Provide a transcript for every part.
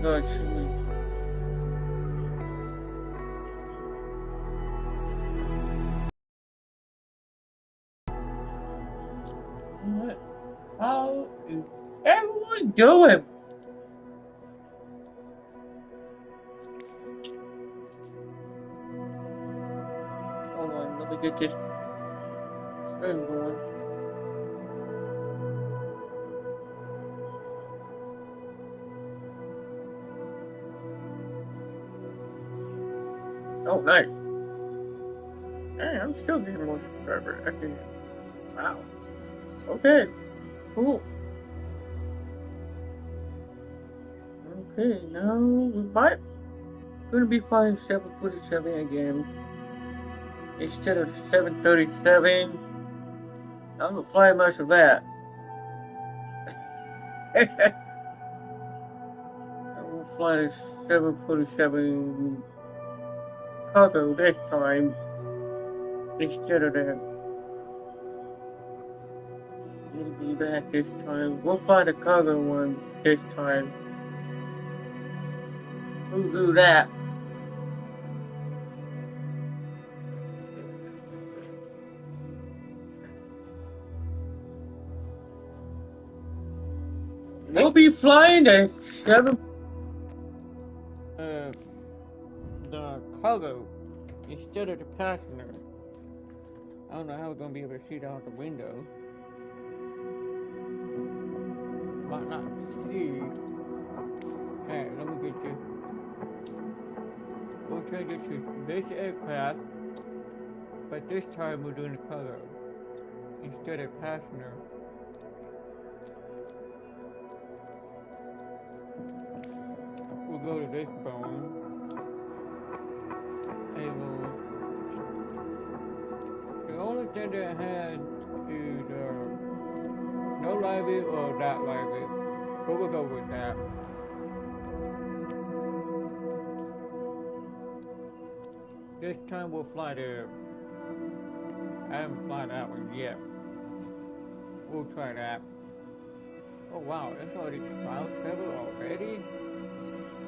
God, silly. What? How is everyone doing? Hold on, let me get this stream going. Oh, nice. Hey, I'm still getting more subscribers. Actually, wow. Okay, cool. Okay, now we might gonna be flying 747 again instead of 737. I'm gonna fly much of that. I'm gonna fly the 747 cargo this time instead of that. We'll be back this time. We'll fly the cargo one this time. We'll do that. We'll be flying the the cargo instead of the passenger. I don't know how we're gonna be able to see it out the window. Might not see. Alright, let me get you. We'll change it to this aircraft, but this time we're doing the cargo instead of passenger. We'll go to this boeing. The only thing that it has is no library or that library, but we'll go with that. This time we'll fly the. I haven't flown that one yet. We'll try that. Oh wow, that's already cloud cover already?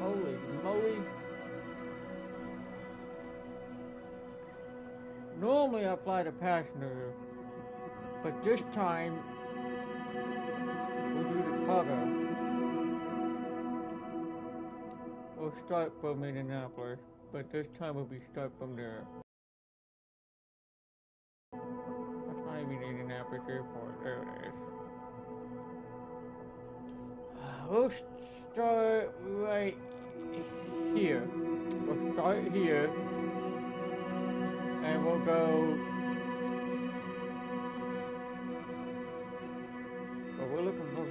Holy moly. Normally I fly the passenger, but this time we'll do the cargo. We'll start from Indianapolis, but this time we'll be start from there. That's not even Indianapolis Airport. There it is. We'll start right here. We'll start here. And we'll go. But we're looking for.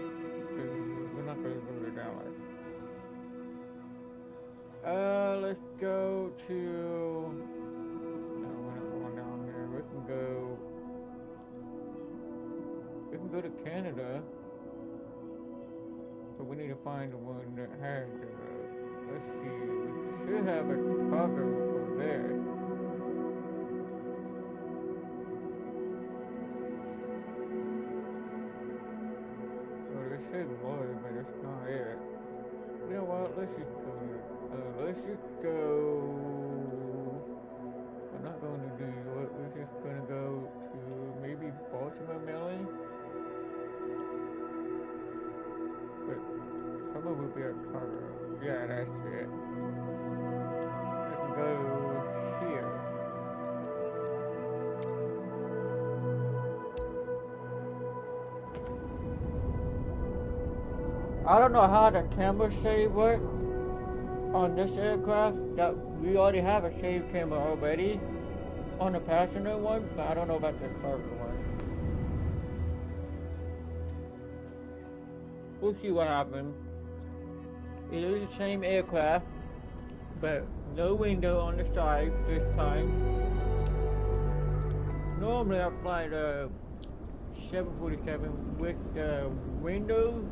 We're not going to go to Dallas. Let's go to. No, we're not going down here. We can go. We can go to Canada. But we need to find the one that has. Let's see. We should have a cargo over there. Lord, but it's not it. You know what? Let's just go. We're not going to New York. We're just going to go to maybe Baltimore, Maryland. But some of it will be a cargo. Yeah, that's it. I can go here. I don't know how the camera shade works on this aircraft. That we already have a shade camera already on the passenger one, but I don't know about the cargo one. We'll see what happens. It is the same aircraft, but no window on the side this time. Normally I fly the 747 with the windows.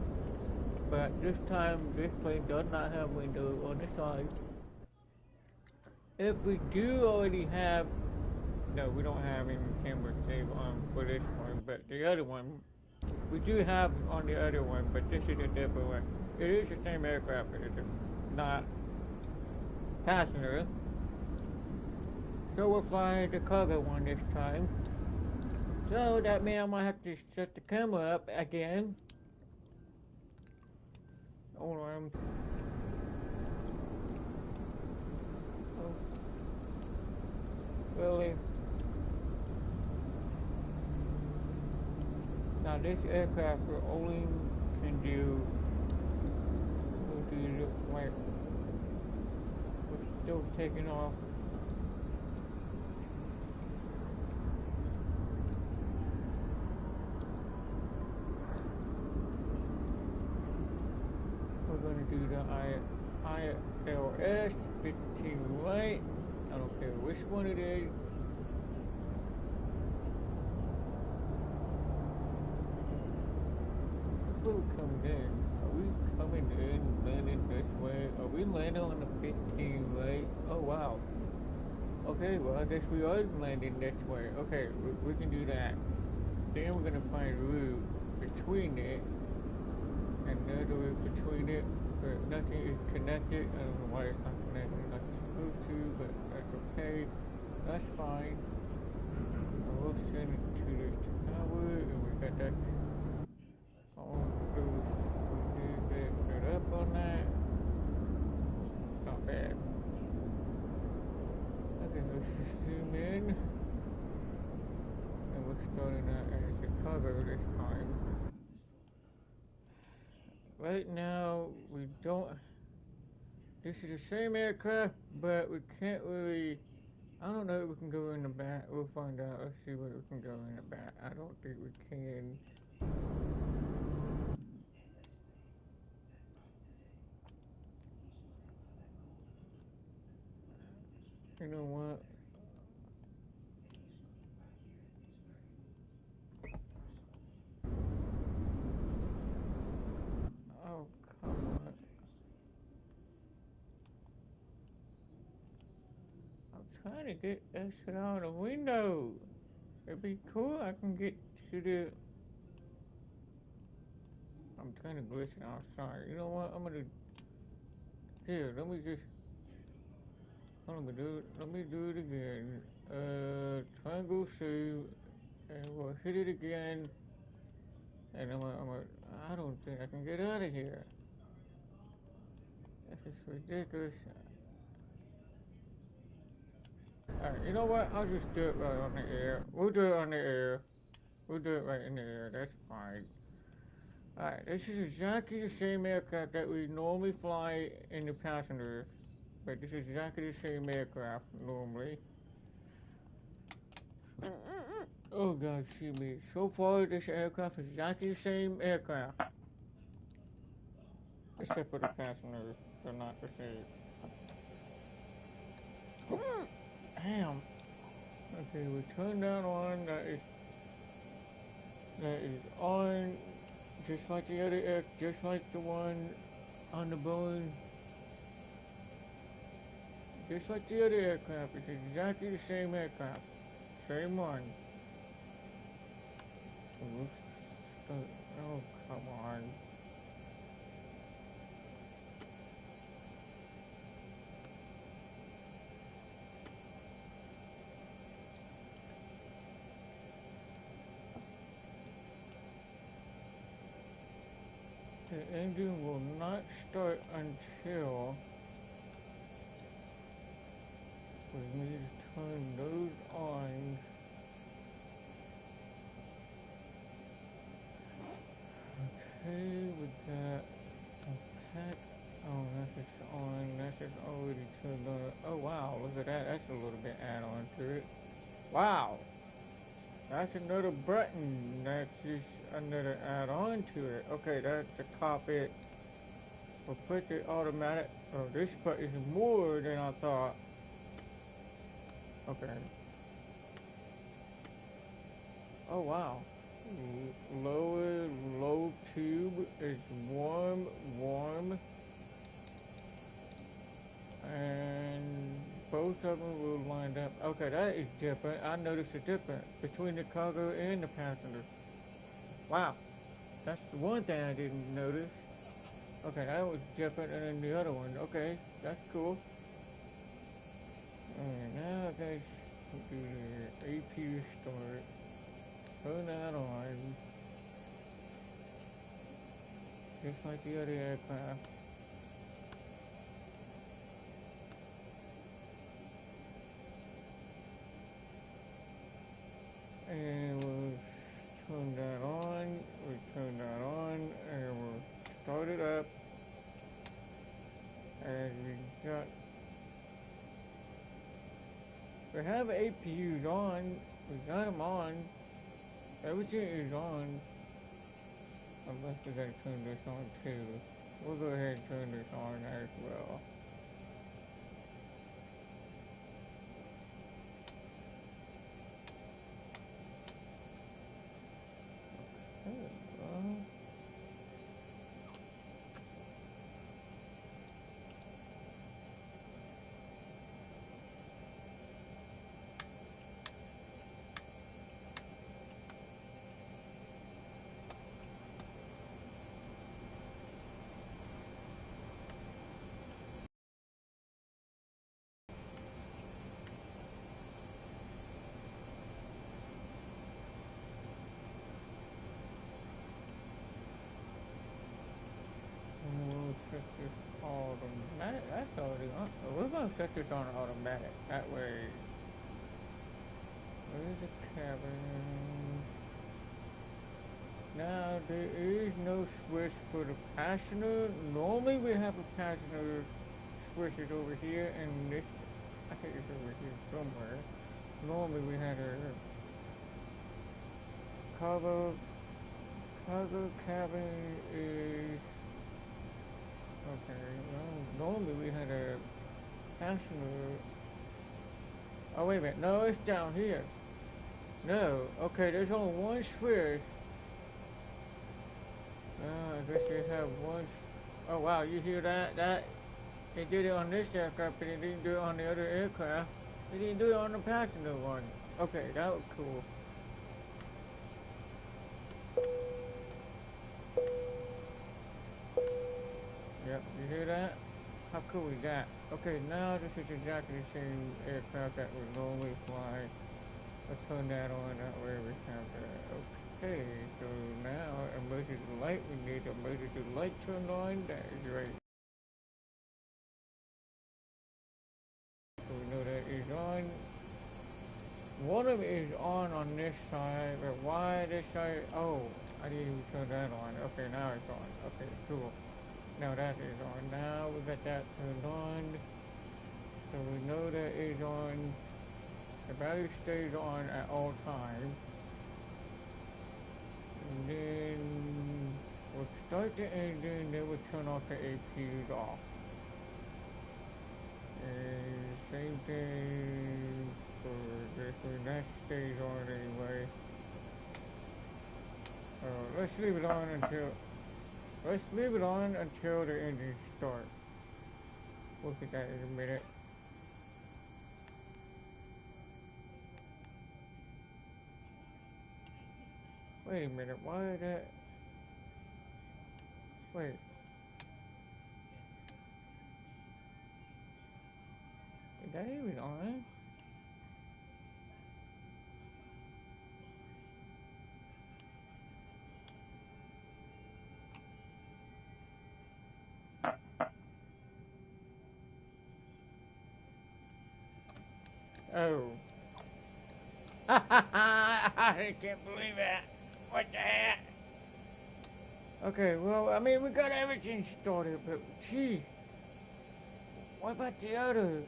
But this time, this plane does not have windows on the side. If we do already have, no, we don't have any camera save on for this one, but the other one, we do have on the other one, but this is a different one. It is the same aircraft, but it's not passenger. So we'll fly the cargo one this time. So that means I might have to set the camera up again. Hold on. Oh, really? Now this aircraft only can do like we're still taking off. We're gonna do the ILS 15 right. I don't care which one it is. Where we coming in? Are we coming in, landing this way? Are we landing on the 15 right? Oh wow. Okay, well I guess we are landing this way. Okay, we can do that. Then we're gonna find a route between it. Another route between it. But nothing is connected. I don't know why it's not connected like it's supposed to, but that's okay. That's fine. We'll send it to the tower, and we got that all through. We did get set up on that. Not bad. Okay, let's just zoom in. And we're starting out as Chicago this time. Right now, we don't. This is the same aircraft, but we can't really. I don't know if we can go in the back. We'll find out. Let's see where we can go in the back. I don't think we can. You know what? Oh, come on. I'm trying to get exit out of the window. It'd be cool. I can get to the. I'm trying to glitch it outside. You know what? I'm gonna. Here, let me just. Let me do it again. Triangle save, and we'll hit it again. And I don't think I can get out of here. This is ridiculous. Alright, you know what? I'll just do it right on the air. We'll do it on the air. We'll do it right in the air. That's fine. Alright, this is exactly the same aircraft that we normally fly in the passenger. But this is exactly the same aircraft normally. Oh god, excuse me. So far, this aircraft is exactly the same aircraft. Except for the passengers. They're not the same. Damn. Okay, we turn that on. That is on. Just like the other just like the one on the Boeing. Just like the other aircraft. It's exactly the same aircraft. Same one. Oh, come on. The engine will not start until we need to turn those on. Okay, we got a pack. Oh, that's just on. That's just already turned on. Oh wow, look at that. That's a little bit add-on to it. Wow. That's another button. That's just another add-on to it. Okay, that's the cockpit. We'll put the automatic. Oh, this button is more than I thought. Okay. Oh wow. Low tube is warm, and both of them will line up. Okay, that is different. I noticed a difference between the cargo and the passenger. Wow, that's the one thing I didn't notice. Okay, that was different than the other one. Okay, that's cool. Alright, now guys, do the APU start. Turn that on. Just like the other aircraft. And we'll turn that on. We turn that on, and we'll start it up. And we have APUs on. We got them on. Everything is on. Unless we gotta turn this on too. We'll go ahead and turn this on as well. We'll set this automatic. That's already on. We're gonna set this on automatic. That way. Where's the cabin? Now there is no switch for the passenger. Normally we have a passenger switches over here, and this I think it's over here somewhere. Normally we had a cargo cabin is okay. Well, normally we had a passenger. Oh wait a minute, no, it's down here. No, okay, there's only one switch. I guess you have one. Oh wow, you hear that? They did it on this aircraft, but they didn't do it on the other aircraft. They didn't do it on the passenger one. Okay, that was cool. Yep, you hear that? How cool is that? Okay, now this is exactly the same aircraft that we normally fly. Let's turn that on, that way we have that. Okay, so now emergency light, we need emergency light turned on. That is right. So we know that is on. One of it is on this side, but why this side? Oh, I didn't even turn that on. Okay, now it's on. Okay, cool. Now that is on. Now we got that turned on. So we know that is on. The battery stays on at all times. And then we'll start the engine, then we'll turn off the APUs off. And same thing for this one, that stays on anyway. Let's leave it on until the engine starts. We'll get that in a minute. Wait a minute, why is that? Wait. Is that even on? Oh. I can't believe that. What the heck? Okay, well, I mean, we got everything started, but gee, what about the other?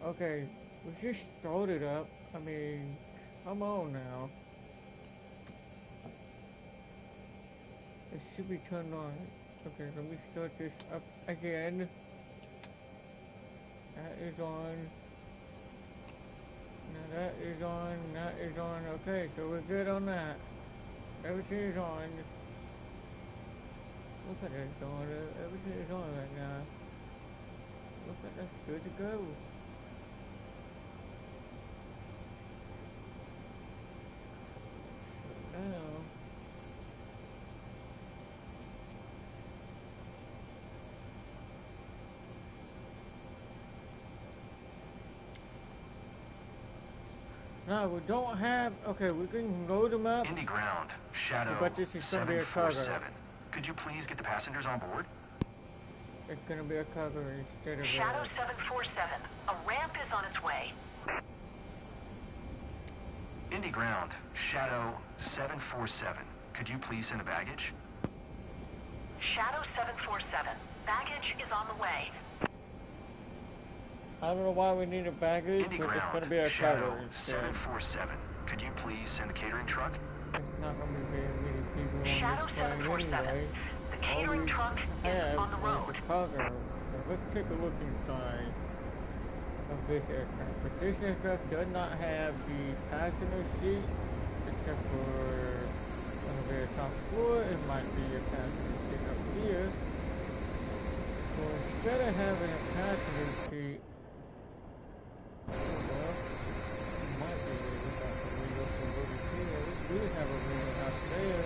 Okay, we just started up. I mean, come on now. It should be turned on. Okay, let me start this up again. That is on. Now that is on. That is on. Okay, so we're good on that. Everything is on. Look at it, on. Everything is on right now. Look at that's good to go. So now No, we don't have. Okay, we can load them up. Indy Ground, Shadow But this is gonna be a cargo. 747. Could you please get the passengers on board? It's gonna be a cargo instead of Shadow 747. A ramp is on its way. Indy Ground, Shadow 747. Could you please send a baggage? Shadow 747. Baggage is on the way. I don't know why we need a baggage, Indy but Ground, it's gonna be a Shadow cargo instead. 747. Could you please send a catering truck? It's not gonna be very many people on Shadow this plane 747. anyway. The catering truck is on the road. Cargo. So let's take a look inside of this aircraft. But this aircraft does not have the passenger seat, except for on the very top floor. It might be a passenger seat up here. So instead of having a passenger seat, oh well, it might be without the window from over here. We do have a window out there.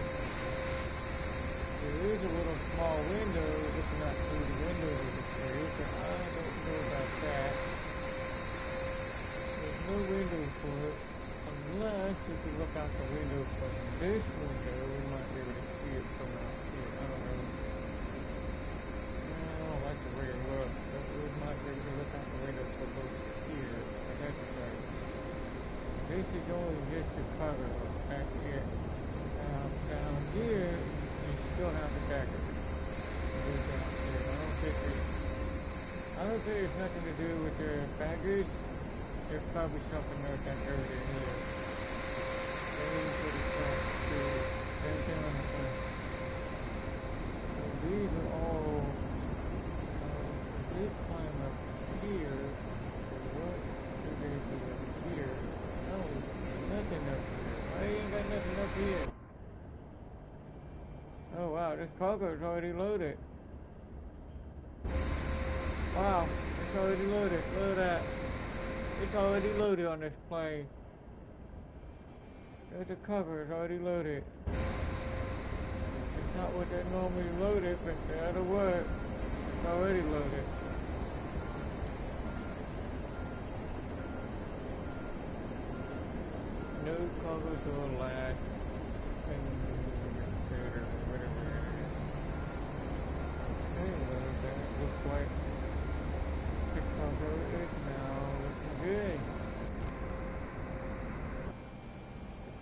There is a little small window looking out through the window over here, but I don't know about that. There's no window for it, unless we can look out the window from this window. We might be able to see it from out here. I don't know. I don't like the way it looks, but we might be able to look out the window from over here. But that's right. This is only just the cover. That's it. Down here, you still have the baggage. Down here. I don't think it's nothing to do with the baggage. There's probably something else that goes in here. Same thing on the front. So these are all. They climb up here. What do they do up here? No, nothing up here. I ain't got nothing up here. Oh wow, this cargo is already loaded. Wow, it's already loaded. Look at that. It's already loaded on this plane. There's a cover, it's already loaded. It's not what they normally loaded, but that'll work. It's already loaded. No cargo door last. That looks like the cargo is now looking good.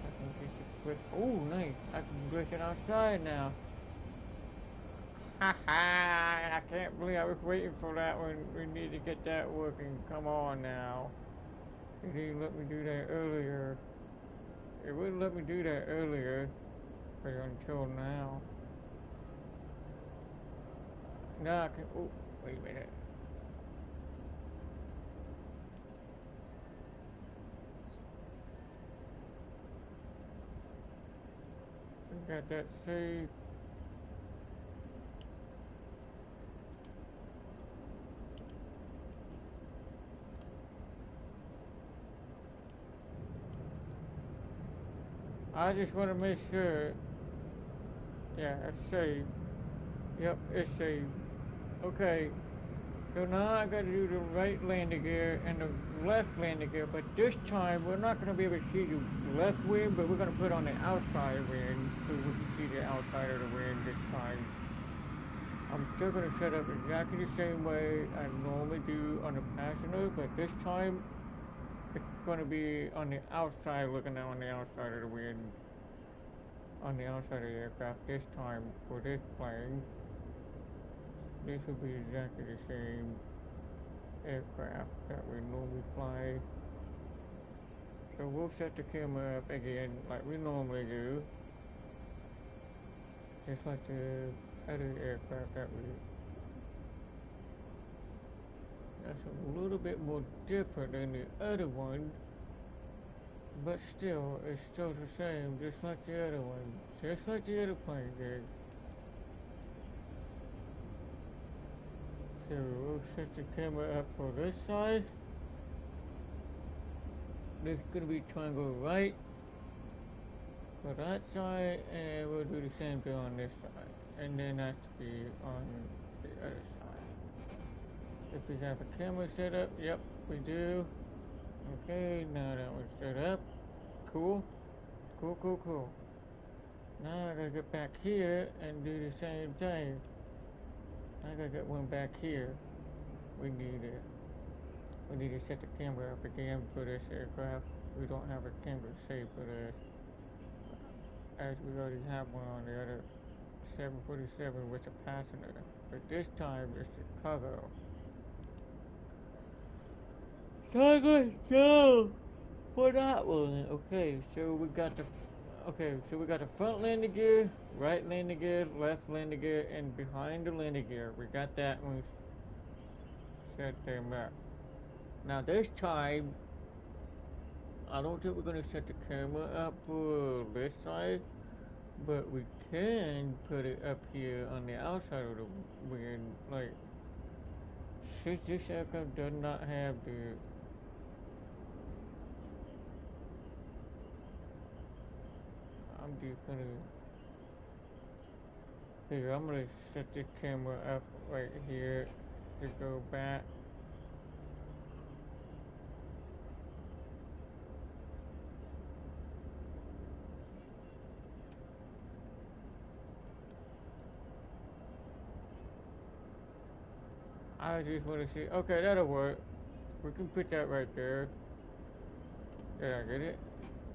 I can get you quick. Oh, nice. I can glitch it outside now. Haha, I can't believe I was waiting for that one. We need to get that working. Come on now. It didn't let me do that earlier. It wouldn't let me do that earlier, but until now. Now I can. Oh, wait a minute. We got that saved. I just want to make sure. Yeah, it's saved. Yep, it's saved. Okay. So now I got to do the right landing gear and the left landing gear, but this time we're not going to be able to see the left wing, but we're going to put on the outside wing so we can see the outside of the wing this time. I'm still going to set up exactly the same way I normally do on the passenger, but this time it's going to be on the outside, looking on the outside of the wing, on the outside of the aircraft this time for this plane. This will be exactly the same aircraft that we normally fly. So we'll set the camera up again like we normally do. Just like the other aircraft that we... That's a little bit more different than the other one. But still, it's still the same, just like the other one. Just like the other plane did. So we'll set the camera up for this side. This is going to be triangle right for that side, and we'll do the same thing on this side. And then that to be on the other side. If we have a camera set up, yep, we do. Okay, now that one's set up. Cool. Cool, cool, cool. Now I gotta get back here and do the same thing. I gotta get one back here. We need to set the camera up again for this aircraft. We don't have a camera saved for this, as we already have one on the other 747 with a passenger. But this time it's the cargo. So I'm gonna go for that one. Okay, so we got the front landing gear, right landing gear, left landing gear, and behind the landing gear. We got that one set them up. Now this time, I don't think we're gonna set the camera up for this side, but we can put it up here on the outside of the wing. Like, since this aircraft does not have the I'm gonna set the camera up right here to go back. I just want to see. Okay, that'll work. We can put that right there. Did I get it?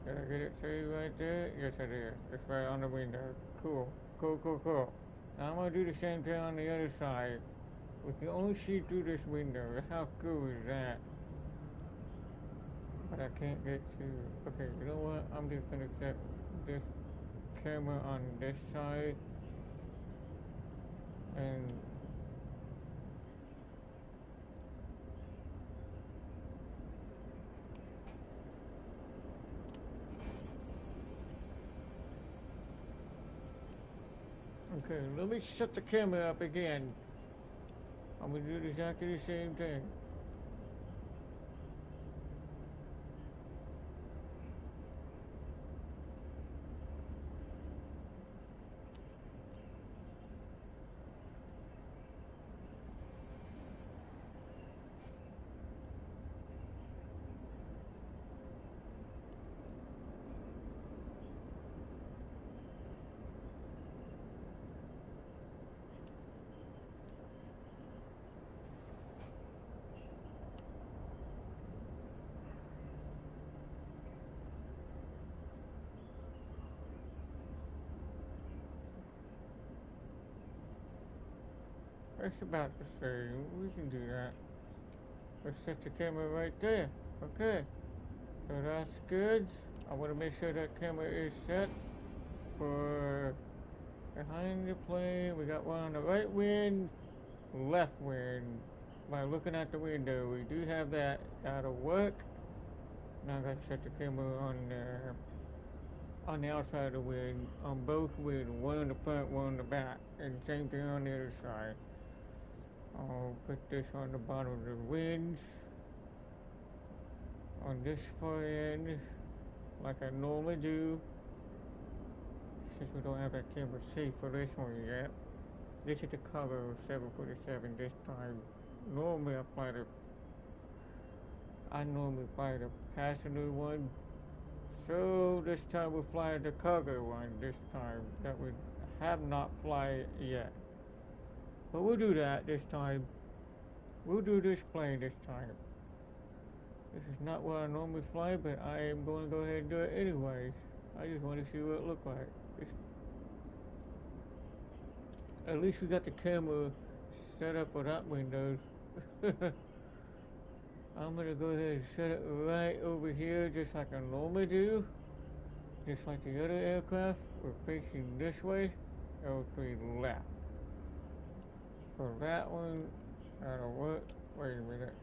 Did I get it saved right there? Yes, I did. It's right on the window. Cool. Cool, cool, cool. Now I'm going to do the same thing on the other side. We can only see through this window. How cool is that? But I can't get to... Okay, you know what? I'm just going to set this camera on this side. And... Okay, let me set the camera up again. I'm going to do exactly the same thing. It's about the same. We can do that. Let's set the camera right there. Okay. So that's good. I want to make sure that camera is set for behind the plane. We got one on the right wing, left wing. By looking at the window, we do have that out of work. Now I got to set the camera on the outside of the wing, on both wings, one in the front, one in the back, and same thing on the other side. I'll put this on the bottom of the wings, on this far end, like I normally do, since we don't have that camera safe for this one yet. This is the cargo 747 this time. Normally I normally fly the passenger one, so this time we'll fly the cargo one this time that we have not fly yet. But we'll do that this time. We'll do this plane this time. This is not what I normally fly, but I am going to go ahead and do it anyways. I just want to see what it looks like. At least we got the camera set up for that window. I'm going to go ahead and set it right over here just like I normally do. Just like the other aircraft. We're facing this way. L3 left. For that one, that'll work. Wait a minute.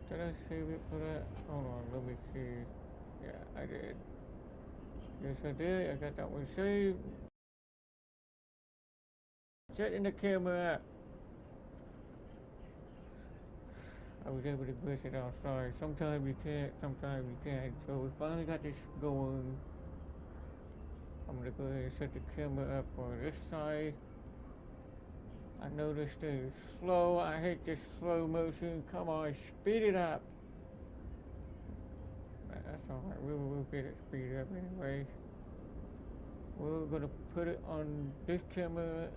Did I save it for that? Hold on, let me see. Yeah, I did. Yes, I did. I got that one saved. Setting the camera up. I was able to glitch it outside. Sometimes you can't, sometimes you can't. So we finally got this going. I'm gonna go ahead and set the camera up on this side. I know this thing is slow. I hate this slow motion. Come on, speed it up. That's alright, we'll get it speed up anyway. We're gonna put it on this camera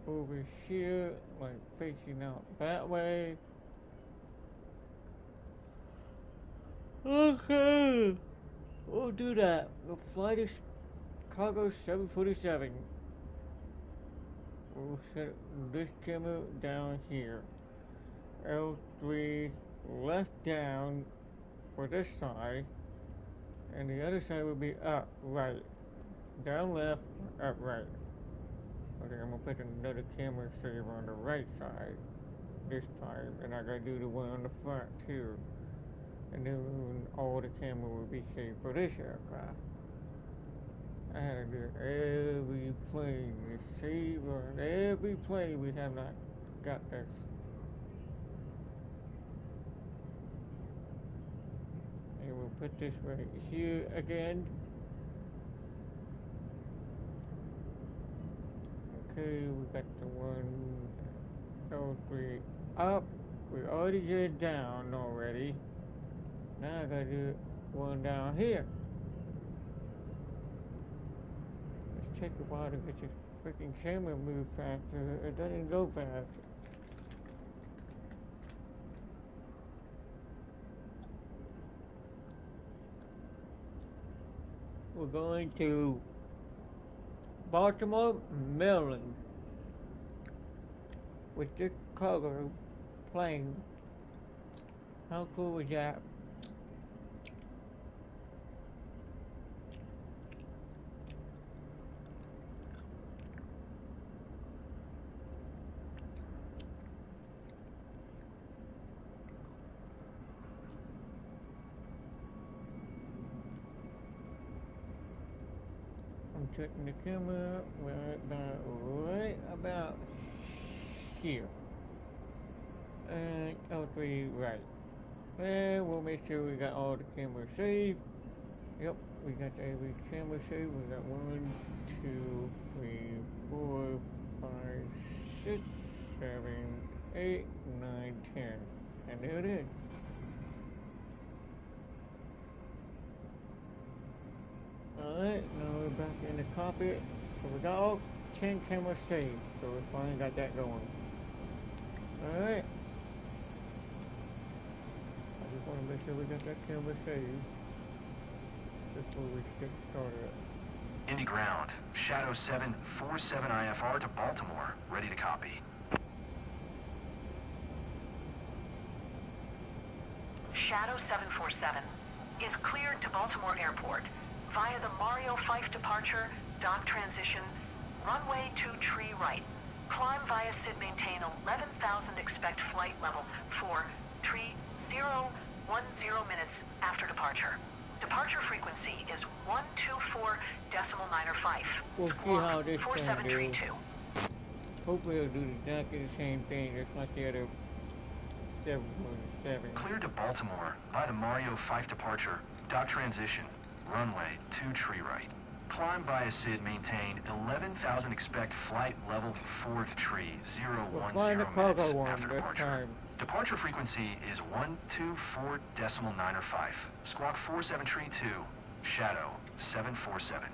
over here, like facing out that way. Okay, we'll do that. We'll fly this cargo 747. We'll set this camera down here. L3 left down for this side, and the other side will be up right. Down left, up right. Okay, I'm gonna put another camera saver on the right side this time, and I gotta do the one on the front too. And then all the camera will be saved for this aircraft. I had to do every plane, save on every plane we have not got this. And we'll put this right here again. Okay, we got the one L3 up. We already did down already. Now I gotta do one down here. It's take a while to get your freaking camera move faster. It doesn't go fast. We're going to Baltimore, Maryland with this cargo plane. How cool is that? I'm checking the camera right about here. And L3 right. And we'll make sure we got all the cameras saved. Yep, we got every camera saved. We got 1, 2, 3, 4, 5, 6, 7, 8, 9, 10. And there it is. Alright, now we're back in the cockpit. So we got all 10 cameras saved. So we finally got that going. Alright. I just want to make sure we got that camera saved before we get started. Indy ground, Shadow 747 IFR to Baltimore, ready to copy. Shadow 747 is cleared to Baltimore Airport via the Mario Fife departure, dock transition, runway 2 tree right. Climb via SID maintain 11,000, expect flight level 4 tree 010 minutes after departure. Departure frequency is 124.905. We'll see how this can do. 4732. Hopefully it'll do exactly the same thing just like the other 747. Cleared to Baltimore by the Mario Fife departure, dock transition, runway 2 tree right. Climb via SID maintained 11,000, expect flight level 4 tree 010 minutes after departure. Departure frequency is 124.905. Squawk 4732, Shadow 747.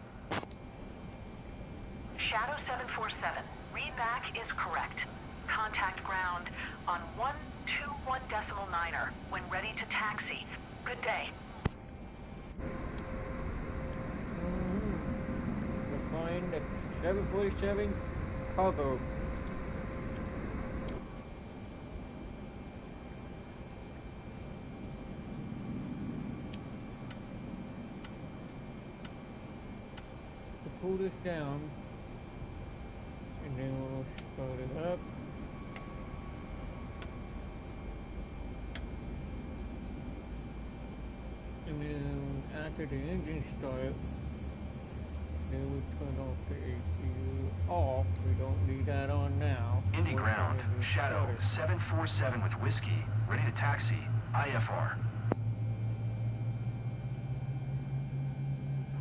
Shadow 747, read back is correct. Contact ground on 121.9er when ready to taxi. Good day. We're flying the 747 cargo. Pull this down, and then we'll start it up. And then after the engine starts, then we turn off the APU off. We don't need that on now. Indy ground, Shadow 747 with Whiskey, ready to taxi, IFR.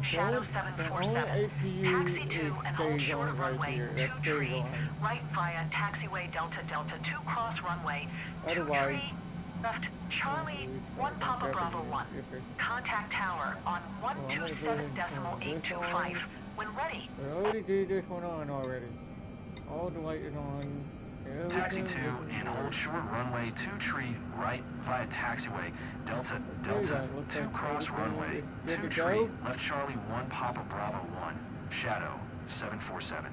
Shadow 747, taxi to and hold short of runway 2 tree, right via taxiway Delta Delta 2 cross runway 2 tree Left Charlie 1 Papa Bravo 1. Contact tower on 127.825. When ready. We already did this one on already. All the light is on. Taxi 2 and hold short runway 2 tree right via taxiway. Delta 2 cross runway 2 tree. Left Charlie 1 Papa Bravo 1. Shadow 747.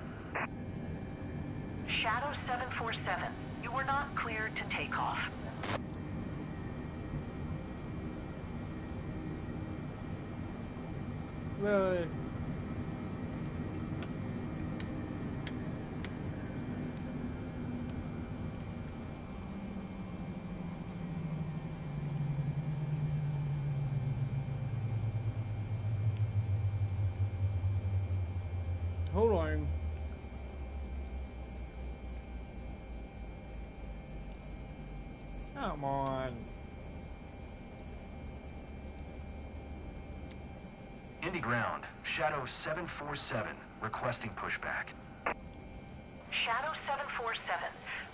Shadow 747. You were not cleared to take off. Well, hold on. Come on. Indy ground. Shadow 747 requesting pushback. Shadow 747.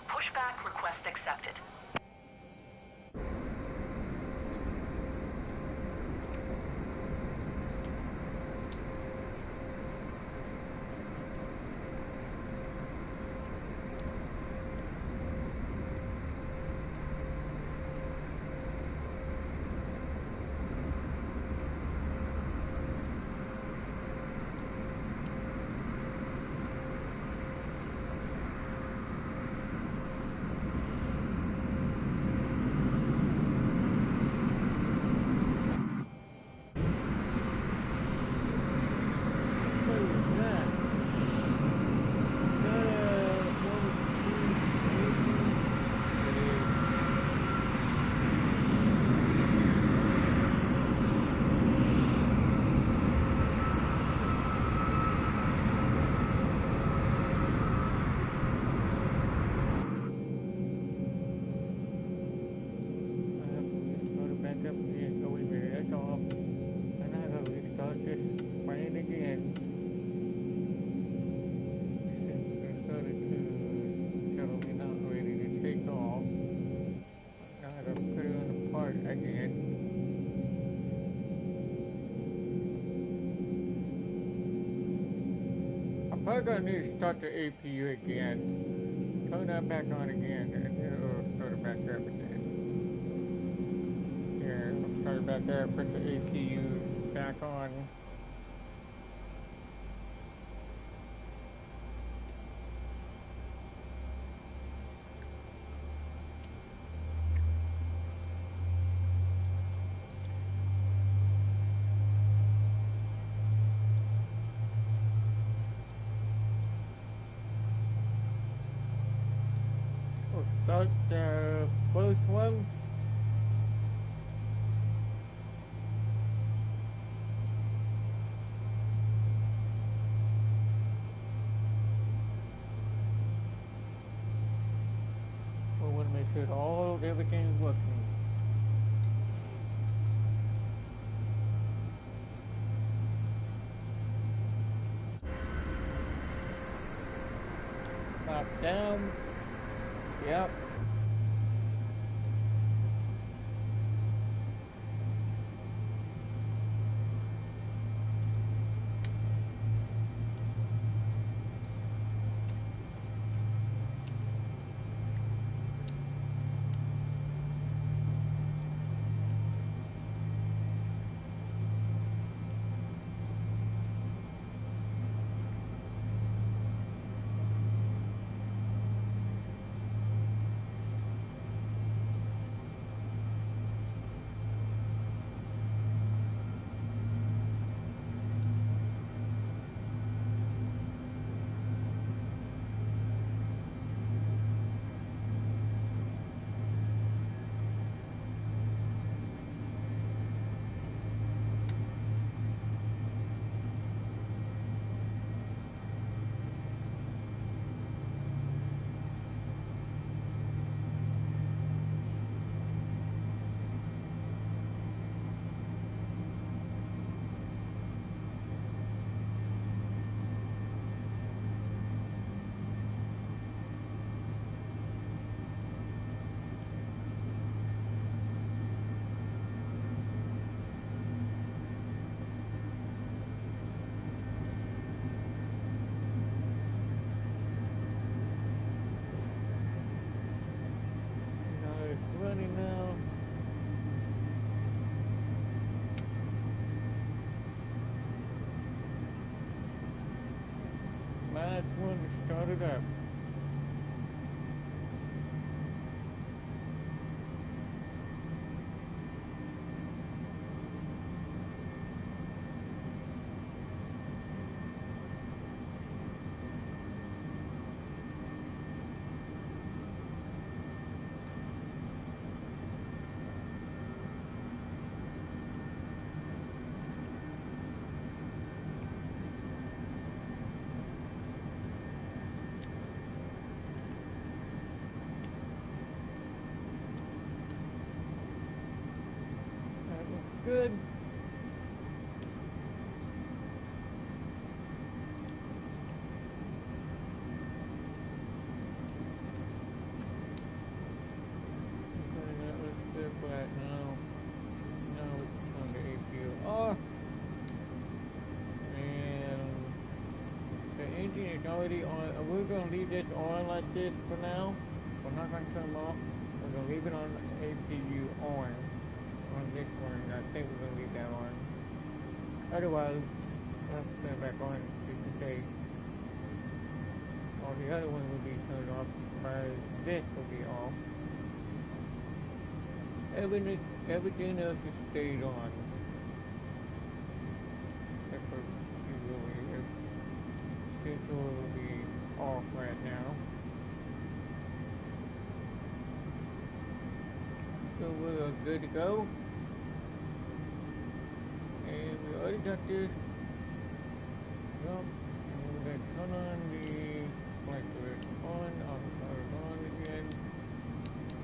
Pushback request accepted. I'm gonna need to start the APU again. Turn that back on again, and then it'll start it back up again. Here, I'll start it back up, put the APU back on. Start the first one. We want to make sure everything's working. Drop down. Yep. last one to start it up. Good. That looks good right now. Now it's on the APU. And the engine is already on. We're going to leave this on like this for now. We're not going to turn them off. We're going to leave it on APU on this one. I think we're going to leave that on. Otherwise, we'll have to turn it back on just in case. All the other ones will be turned off, whereas this will be off. Everything else is stayed on. Except for fuel. Fuel will be off right now. So we're good to go. And we already got this up. And we're going to turn on the flight switch on. I'll turn it on again.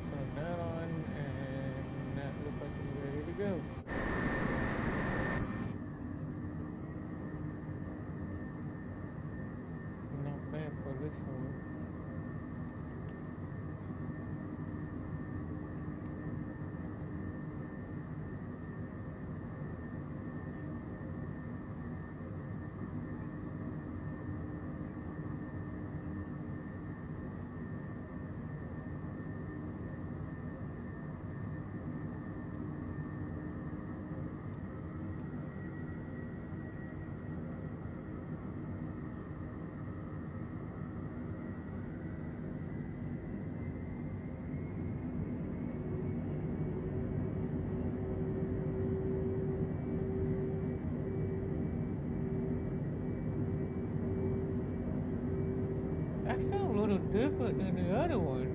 Turn that on. And that looks like it's ready to go. Not bad for this one. That sounds a little different than the other one.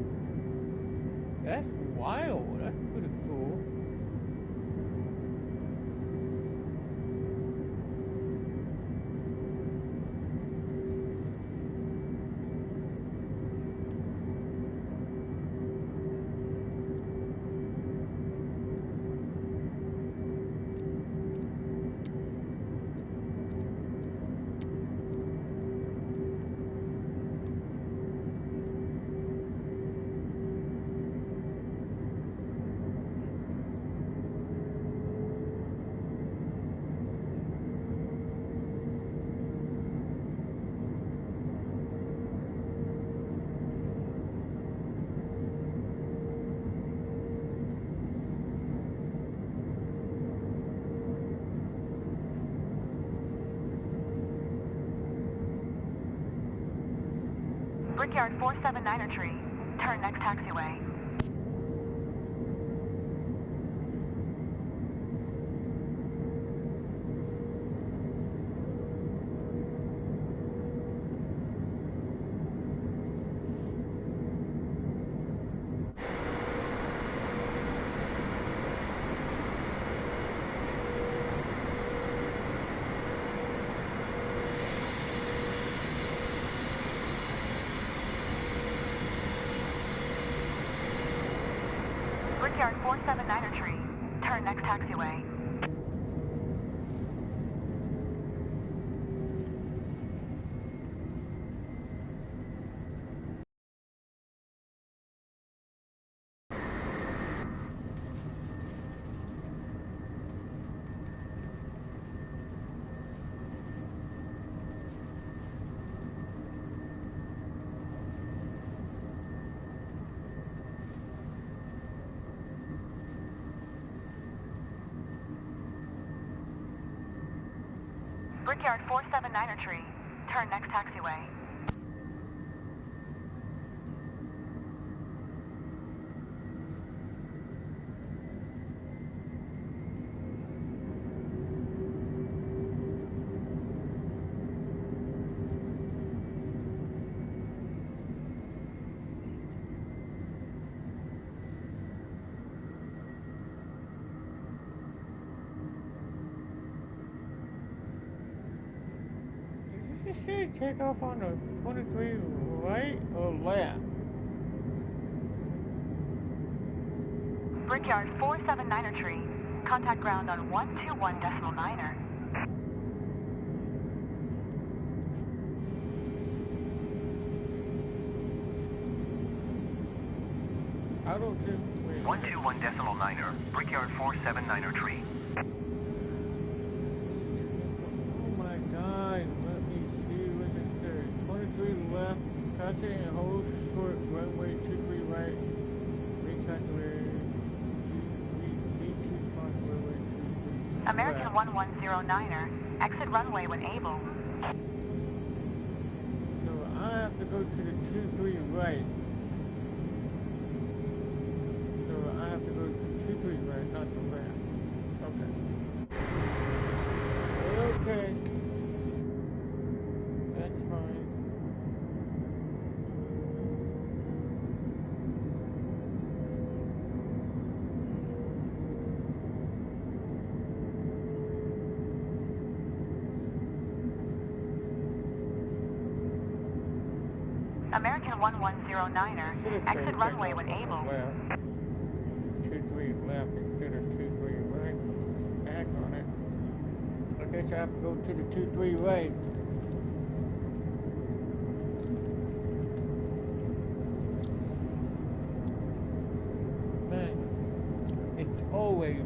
That's wild. That's pretty cool. Brickyard 479er tree. Turn next taxiway. Brickyard 479er tree. Turn next taxiway. Brickyard 479er tree. Turn next taxiway. it say take off on the 23 right or left? Brickyard 479er tree. Contact ground on 121.9er. I don't think... 121.9er. Brickyard 479er tree. Oh my God, let me see what it says. 23 left, passing and hold short, runway 23 right, recalculate, American 1109er, exit runway when able. So I have to go to the 23 right. So I have to go to 23 right, not the left. Okay. Okay. That's fine. American 1109er, exit runway when able. 23 left instead of 23 right. Back on it. I guess I have to go to the 23 right. Man, it's always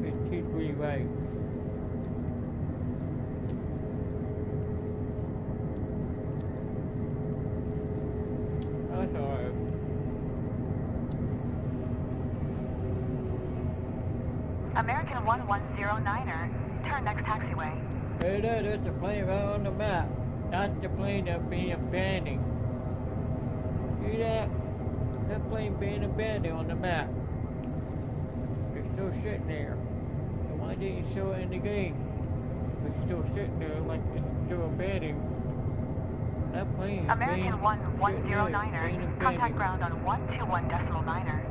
the 23 right. That's alright. American 1109er, turn next taxiway. Hey there, there's the plane right on the map. That's the plane that's being abandoned. See that? That plane being abandoned on the map. It's still sitting there. So why didn't you show it in the game? It's still sitting there like it's still abandoned. That plane is American 1109er, being contact abandoned. ground on 121.9er.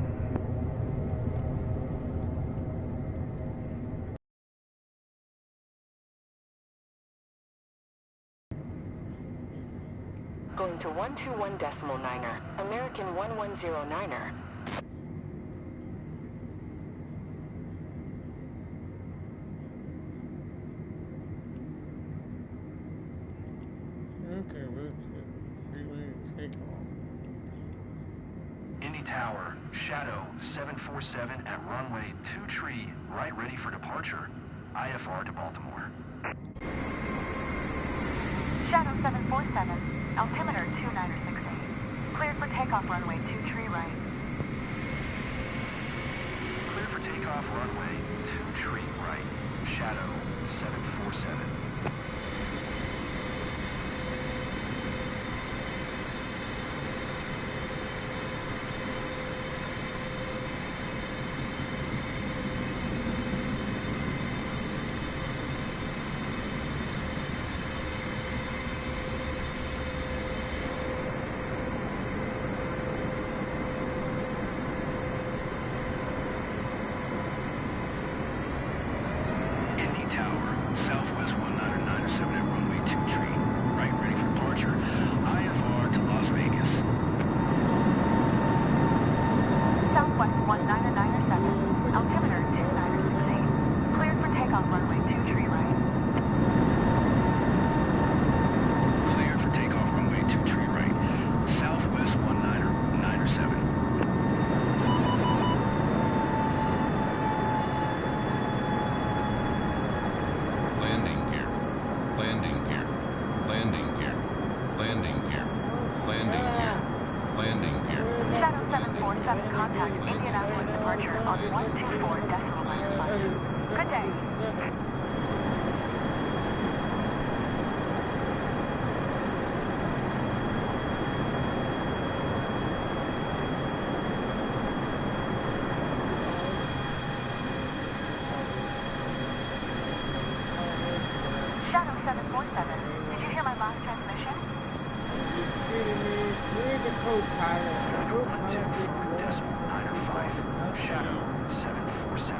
Going to 121.9er, American 1109er. Okay, let's take off. Indy Tower, Shadow 747 at runway 23 right, ready for departure. IFR to Baltimore. Shadow 747, altimeter 2968. Cleared for takeoff runway 23 right. Cleared for takeoff runway 23 right. Shadow 747. Good day. Shadow 747, did you hear my last transmission? Where's the co-pilot? 124.905. Shadow 747.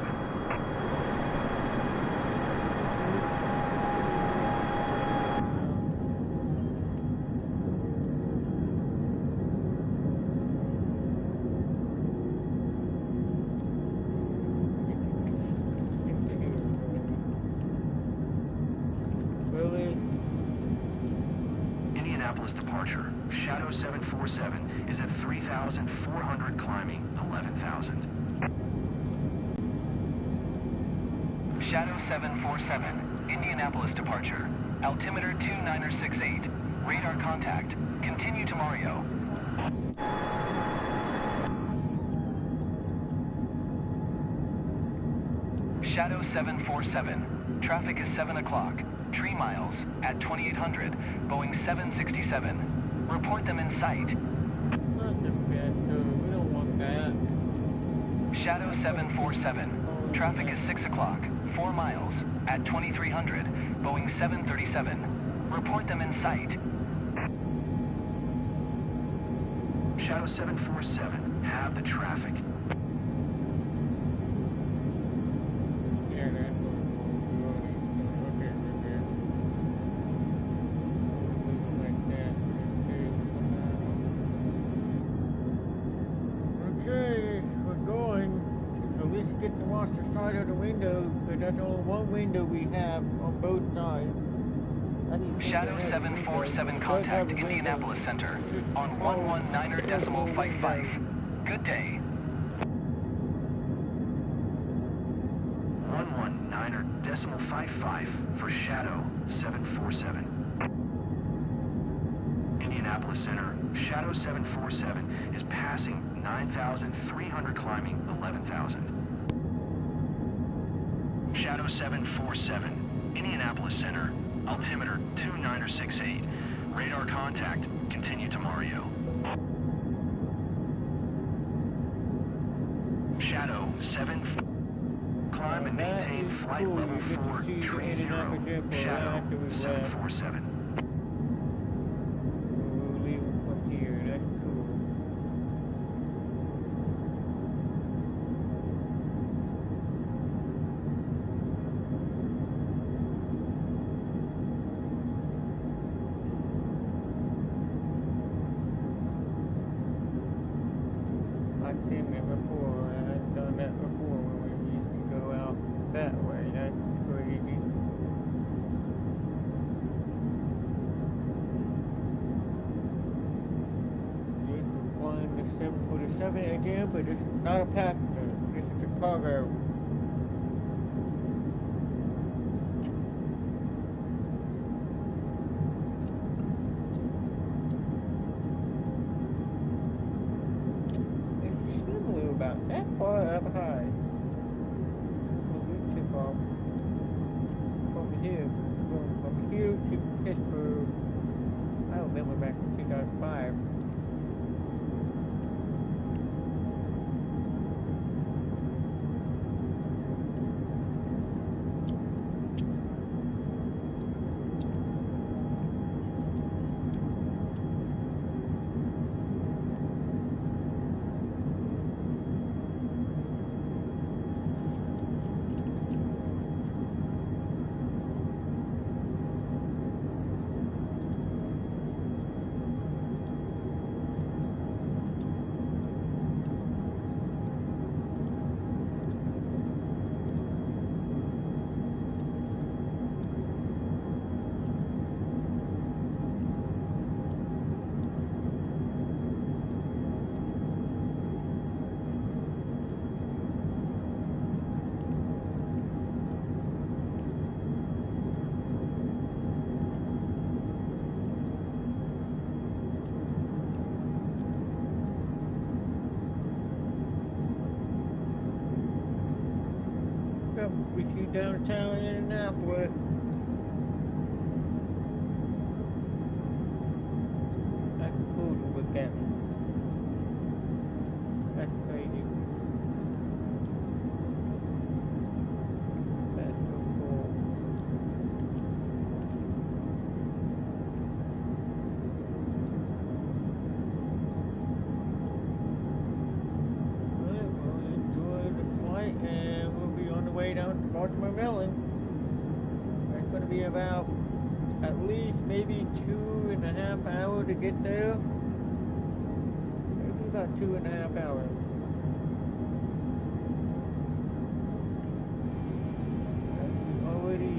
Indianapolis departure. Shadow 747 is at 3,400 climbing 11,000. Shadow 747, Indianapolis departure. Altimeter 2968. Radar contact. Continue to Mario. Shadow 747. Traffic is 7 o'clock. Tree miles at 2800. Boeing 767. Report them in sight. Not the best, we don't want that. Shadow 747. Traffic is 6 o'clock. 4 miles at 2300. Boeing 737. Report them in sight. Shadow 747, have the traffic. Yeah, that's what we're okay, okay. Like that. Okay, we're going. At least get to watch the side of the window, but that's only one window we have on both sides. Shadow 747 contact Indianapolis Center on 119.55. Good day. 119.55 for Shadow 747. Indianapolis Center, Shadow 747 is passing 9,300 climbing 11,000. Shadow 747, Indianapolis Center, altimeter 2968. Radar contact, continue to Mario. Shadow 7, climb and maintain flight level 4, tree 0, Shadow 747. We'll leave them from here, that's cool. I've seen it before, I've done that before when we used to go out that way, that's crazy. You can find the 747 again, but this is not a passenger, this is a cargo. About that far up high. We'll tip off from here. Going from here to Pittsburgh. I remember back in 2005. We see downtown Indianapolis. That's cool to look at. That's crazy. That's so cool. Alright, well, enjoy the flight and we'll be on the way down to Baltimore, Maryland. That's going to be about at least maybe 2.5 hours to get there. Maybe about 2.5 hours. That's already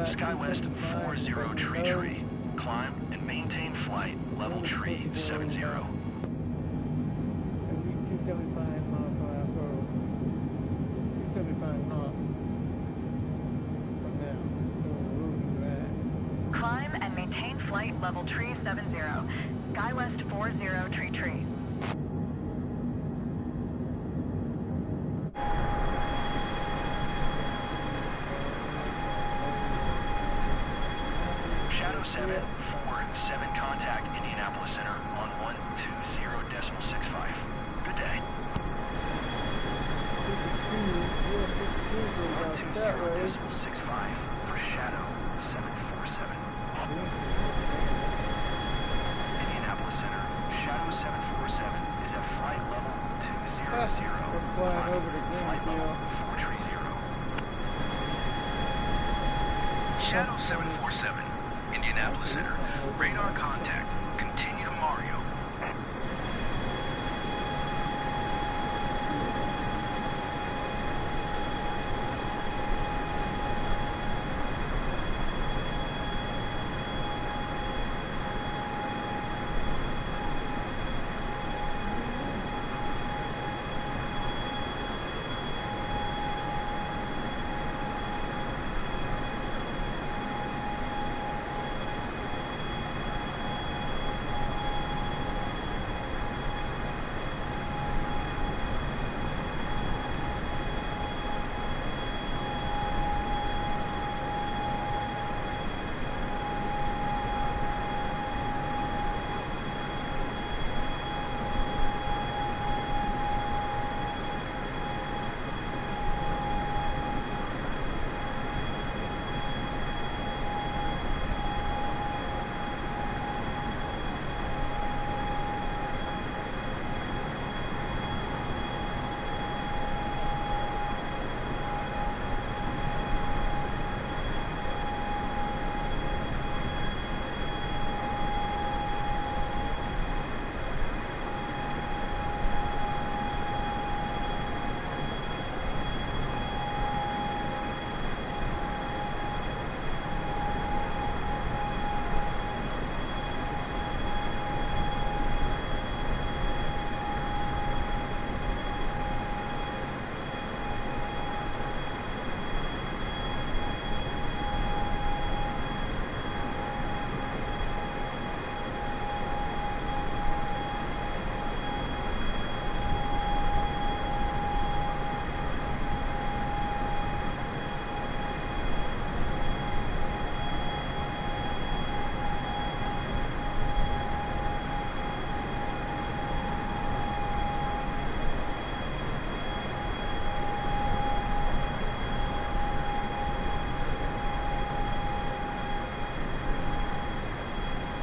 Skywest 40 tree. Climb and maintain flight, level tree 70. 275 miles per hour. 275 knots. From there. So we'll do that. Climb and maintain flight level tree 70. Skywest 40 tree. Shadow 747 contact Indianapolis Center on 120.65. Good day. 120.65 for Shadow 747. Indianapolis Center, Shadow 747 is at flight level 200. Flying over the Flight green level hill. 430. Shadow 747, Indianapolis Center. Radar contact. Continue to Mario.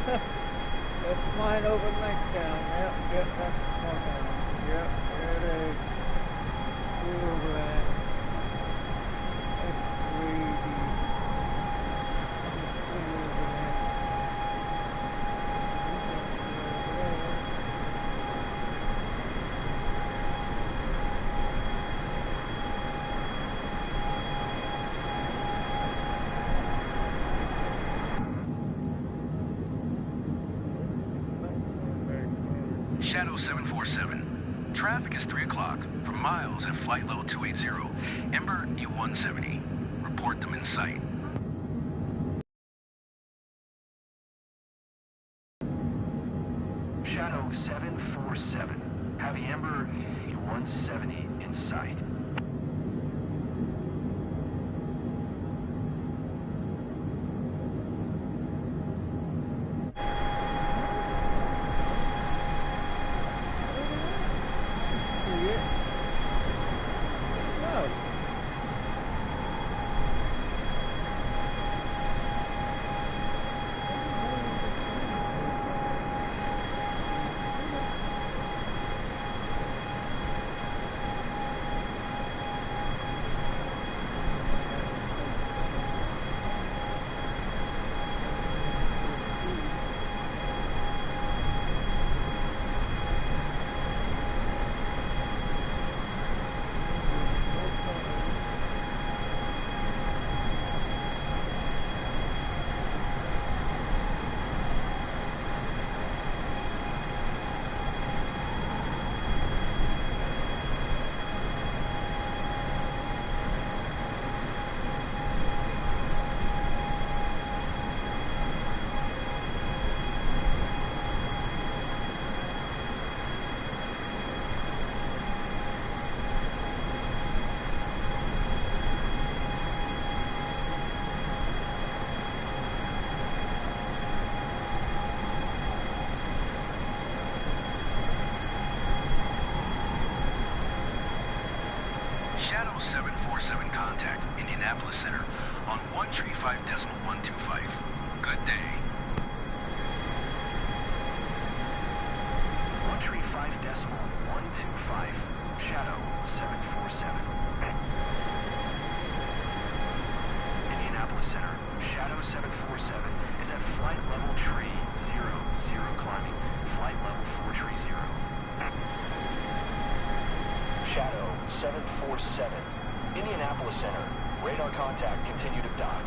It's flying over Linktown. Yep, that's Linktown. Yep, there it is. We're over that. That's crazy. We're over that. Shadow 747. Traffic is 3 o'clock for miles at flight level 280. Ember E-170. Report them in sight. Shadow 747. Have the Ember E-170 in sight. Shadow 747 contact, Indianapolis Center, on 135.125. Good day. 135.125, Shadow 747. Indianapolis Center, Shadow 747 is at flight level tree 00 climbing, flight level 4 tree 0. Shadow 747, Indianapolis Center, radar contact, continue to dock.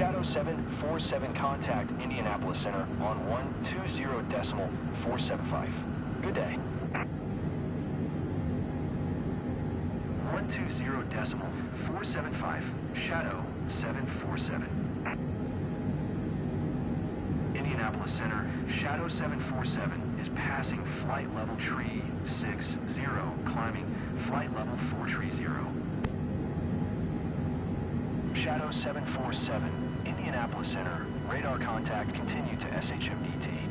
Shadow 747 contact Indianapolis Center on 120.475. Good day. 120.475, Shadow 747. Indianapolis Center, Shadow 747 is passing flight level tree 60, climbing flight level 430. Shadow 747, Indianapolis Center, radar contact continue to SHMDT.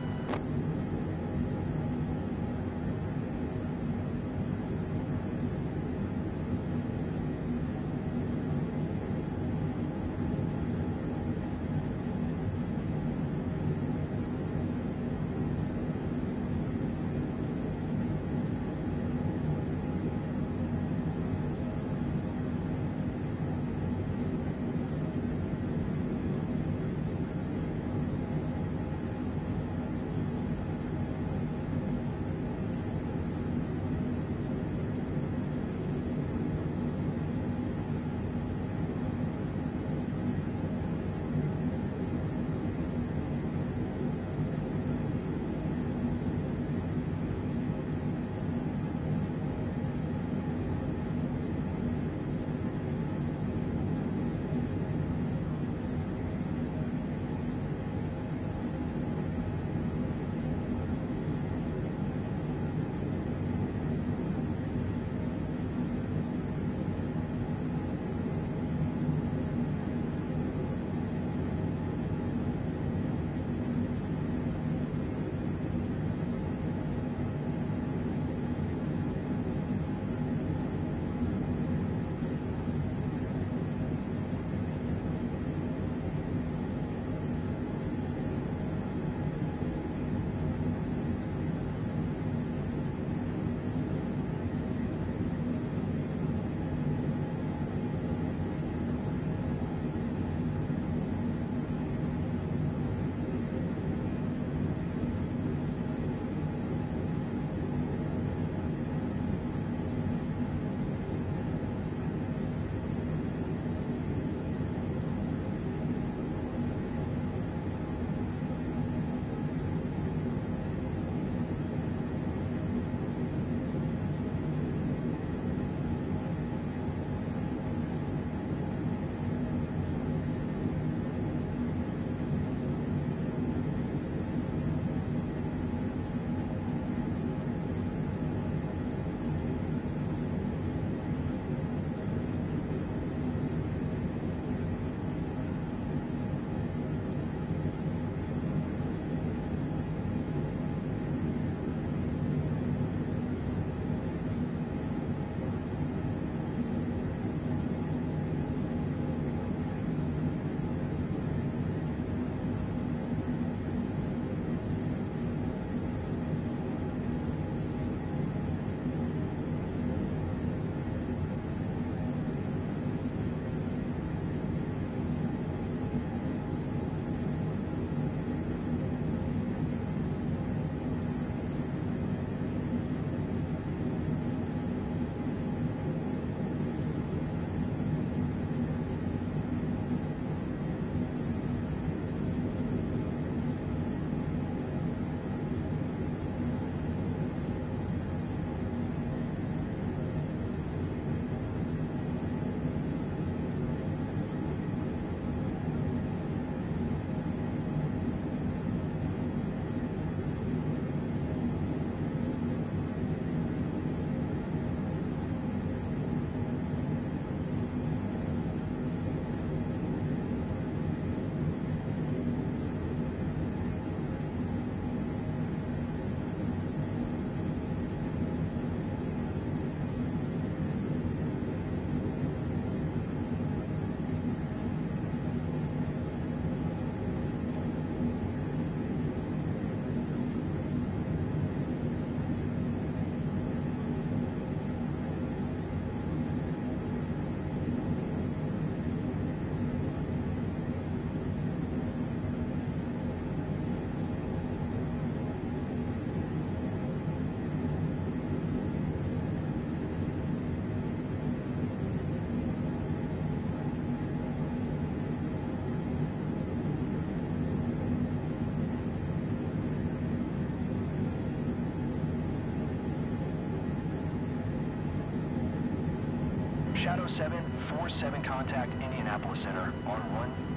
Shadow 747 contact Indianapolis Center on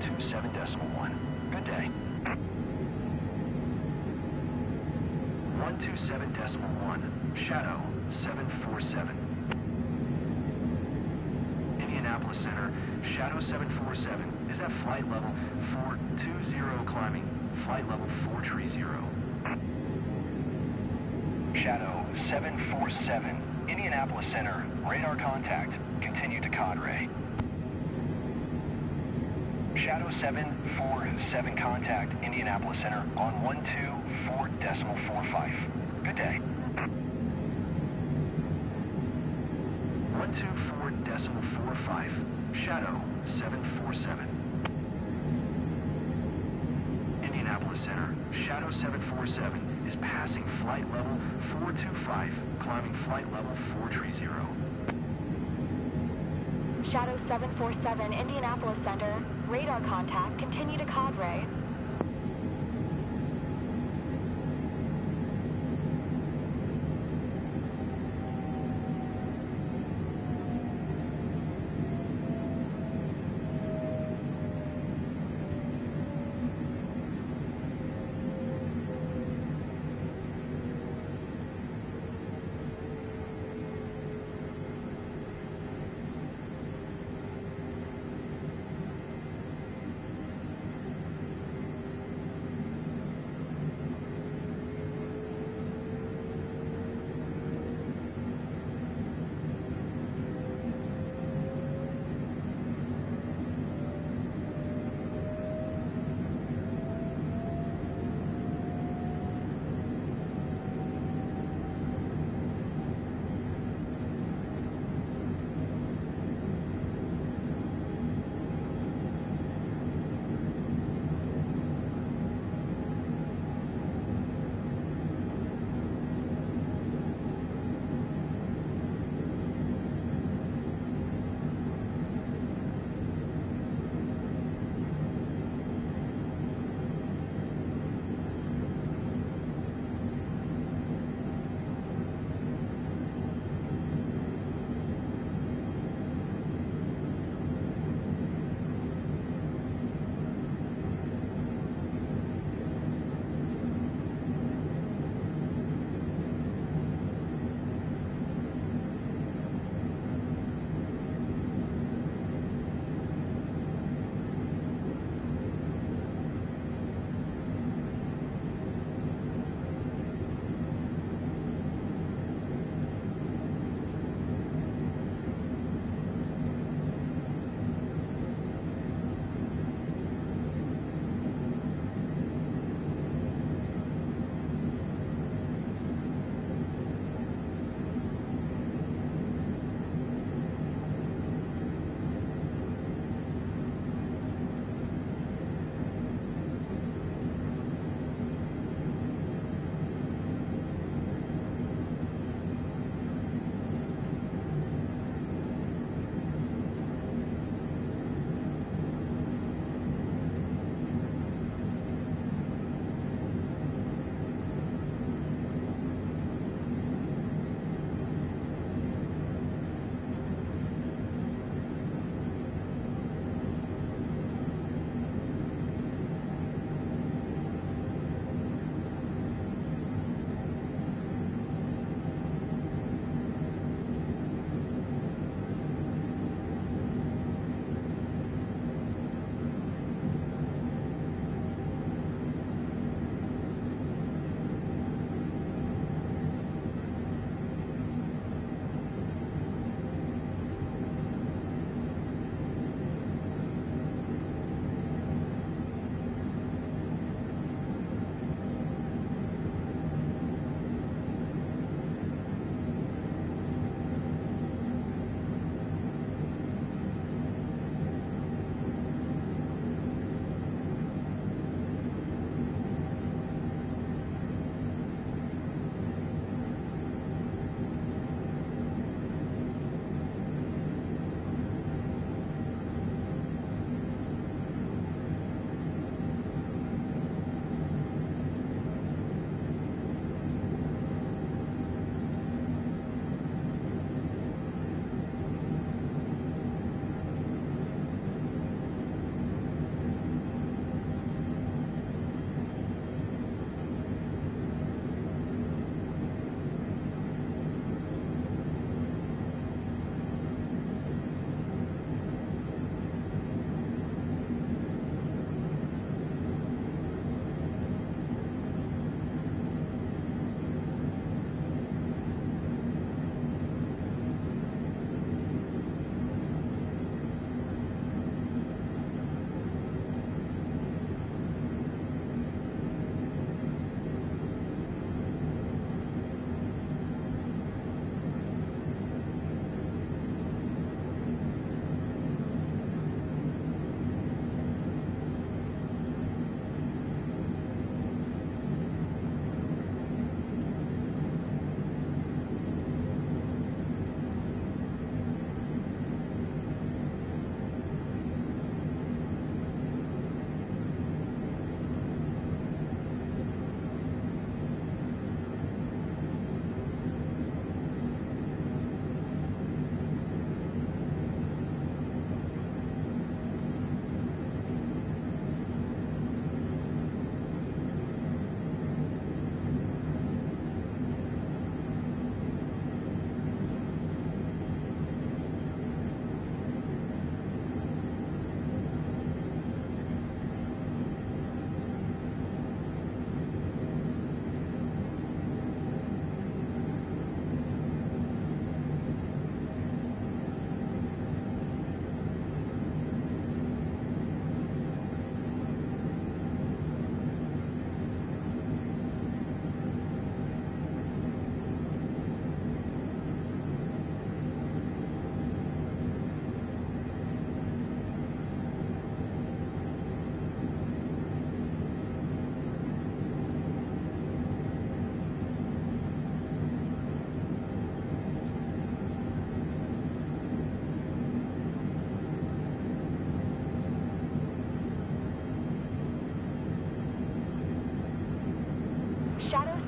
127.1. Good day. 127.1, Shadow 747. Indianapolis Center, Shadow 747 is at flight level 420 climbing, flight level 430. Shadow 747, Indianapolis Center, radar contact, continue to Cadre. Shadow 747 contact, Indianapolis Center on 124.45. Good day. 124.45, Shadow 747. Indianapolis Center, Shadow 747 is passing flight level 425, climbing flight level 430. Shadow 747, Indianapolis Center, radar contact, continue to Cadre.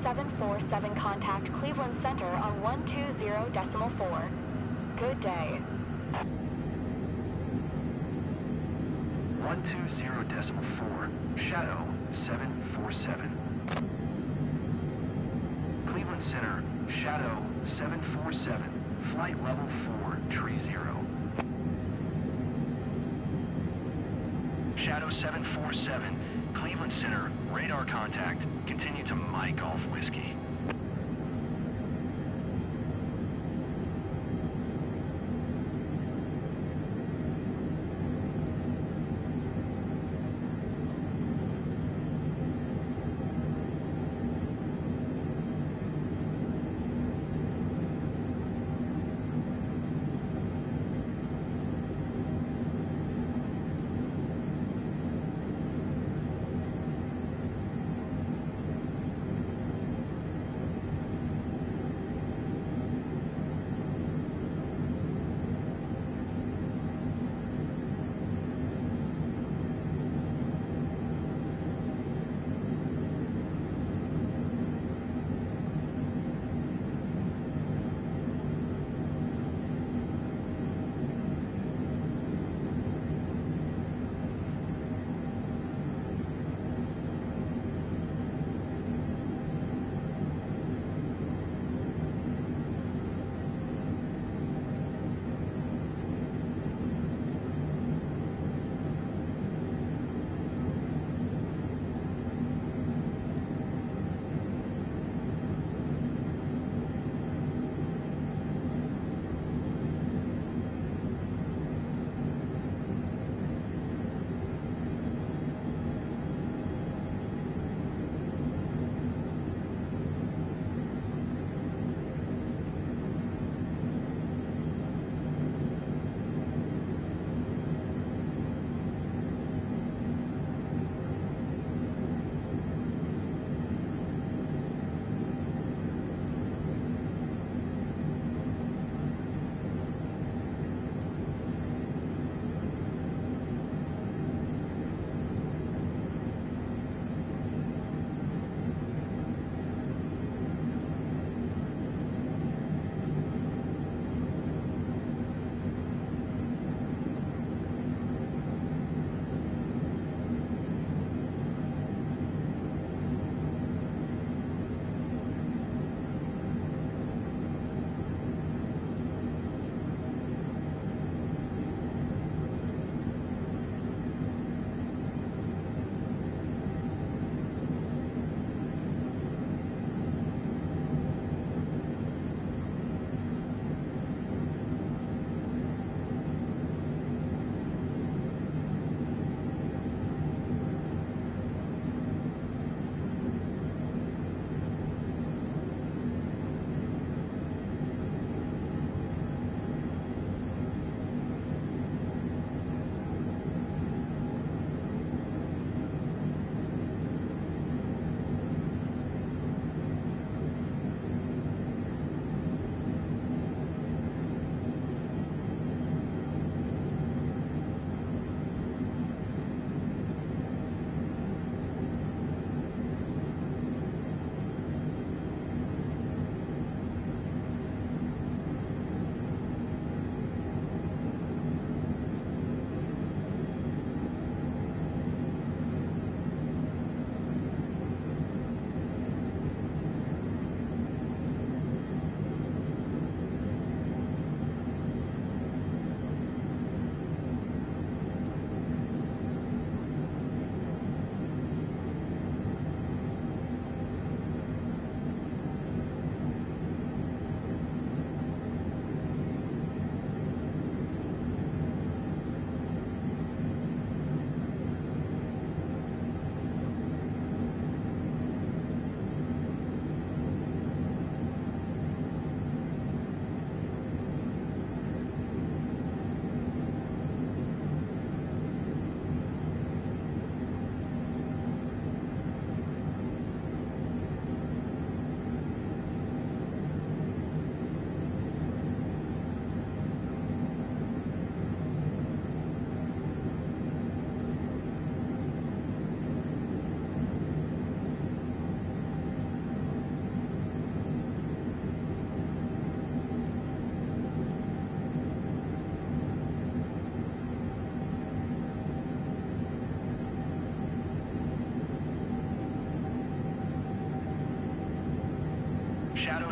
747 contact Cleveland Center on 120.4. Good day. 120.4, Shadow 747. Cleveland Center, Shadow 747, flight level 4, tree 0. Shadow 747, Cleveland Center, radar contact, continue to Mike Golf Whiskey.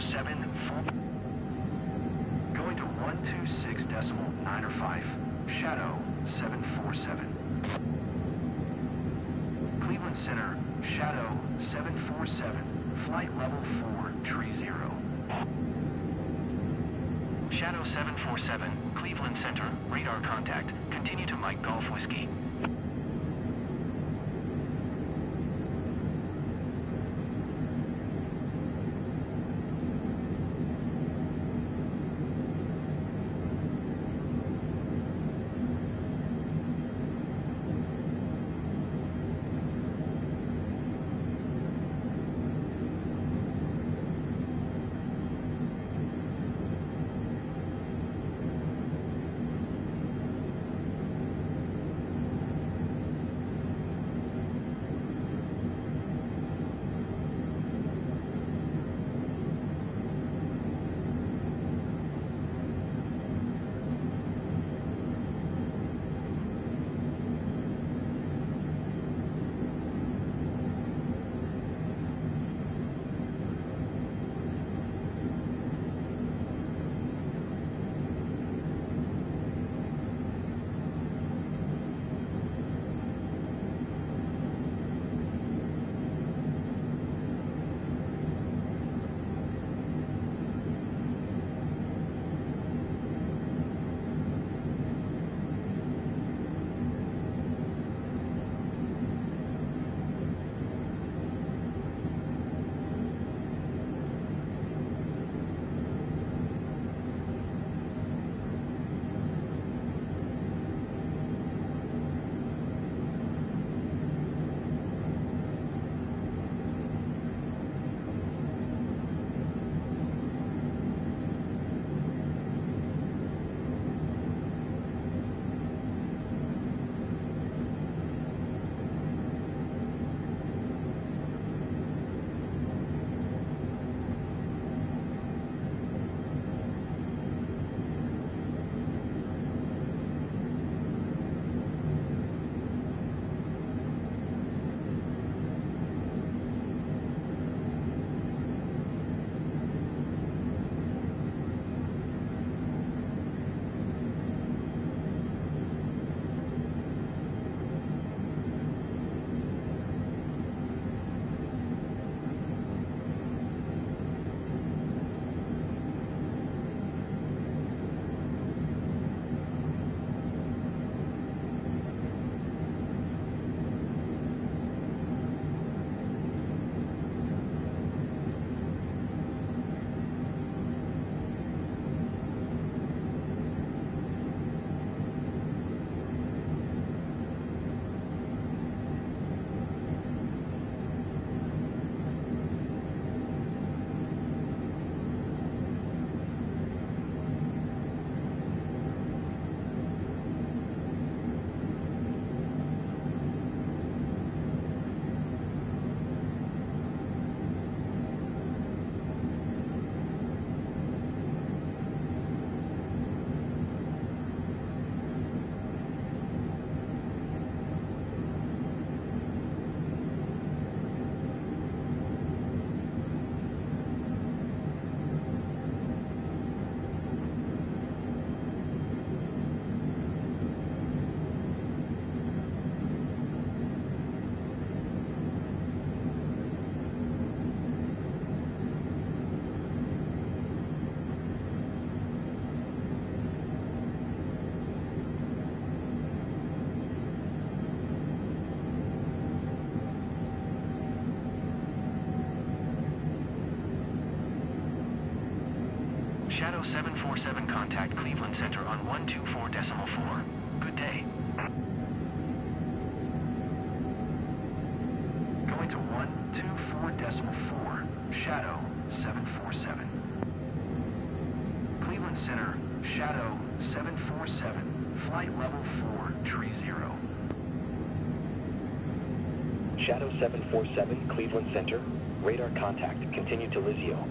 747. Going to 126.905. Shadow 747. Cleveland Center, Shadow 747. Flight level 4, tree 0. Shadow 747, Cleveland Center, radar contact. Continue to Mike Golf Whiskey. Shadow 747 contact Cleveland Center on 124.4. Good day. Going to 124.4. Shadow 747. Cleveland Center, Shadow 747. Flight level 4, tree 0. Shadow 747, Cleveland Center. Radar contact. Continue to Lizio.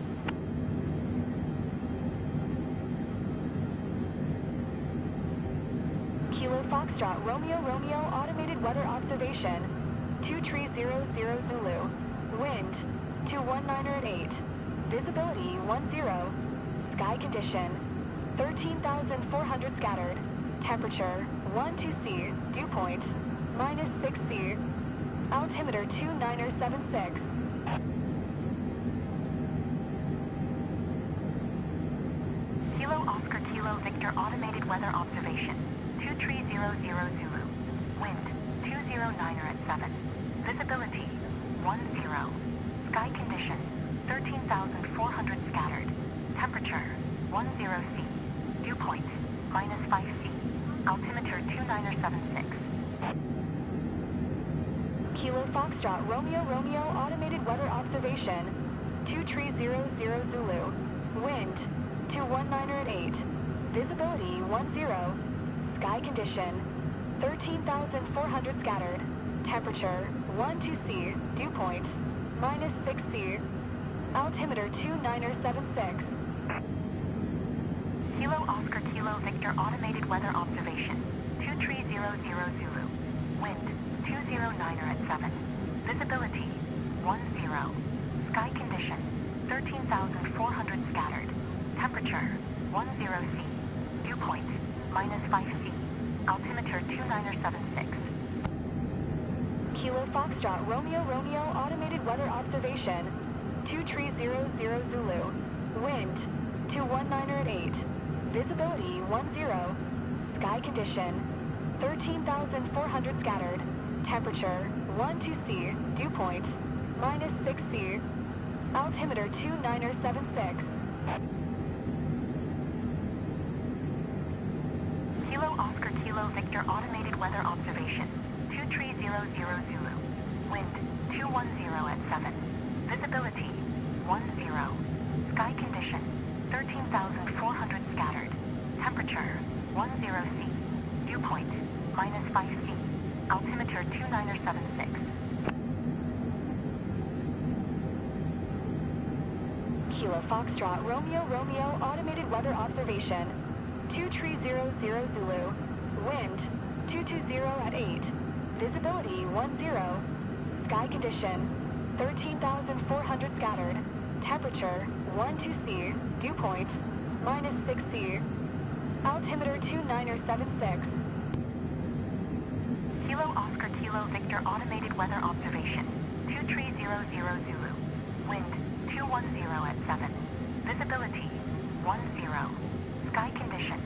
Kilo Foxtrot, Romeo, automated weather observation. 2300 Zulu. Wind, 219 at 8. Visibility 10. Sky condition 13,400 scattered. Temperature 12C. Dew point -6C. Altimeter 2976. Kilo Oscar Kilo Victor automated weather observation. 2300 Zulu. Wind 209er at 7. Visibility 10. Sky condition 13,400 scattered. Temperature 10C. Dew point -5C. Altimeter 2976. Kilo Foxtrot Romeo Romeo automated weather observation. 2300 Zulu. Wind 219er at 8. Visibility 10. Sky condition 13,400 scattered. Temperature 12C. Dew point -6C. Altimeter 2976. Kilo Oscar Kilo Victor automated weather observation. 2300 Zulu. Wind 209er at 7. Visibility 10. Sky condition 13,400 scattered. Temperature 10C. Dew point -5C. Altimeter 2976. Kilo Foxtrot Romeo Romeo automated weather observation. 2300 Zulu. Wind 219er at 8. Visibility 10. Sky condition 13,400 scattered. Temperature 12C. Dew point -6C. Altimeter 2976. Kilo Oscar Kilo Victor automated weather observation. 2300 Zulu. Wind 210 at 7. Visibility 10. Sky condition 13,400 scattered. Temperature 10C. Dew point -5C. Altimeter 2976. Kilo Foxtrot Romeo Romeo automated weather observation. 2300 Zulu. Wind 220 at 8. Visibility 10. Sky condition 13,400 scattered. Temperature 12C. Dew point -6C. Altimeter 2976. Kilo Oscar Kilo Victor automated weather observation. 2300 Zulu. Wind 210 at 7. Visibility 10. Sky condition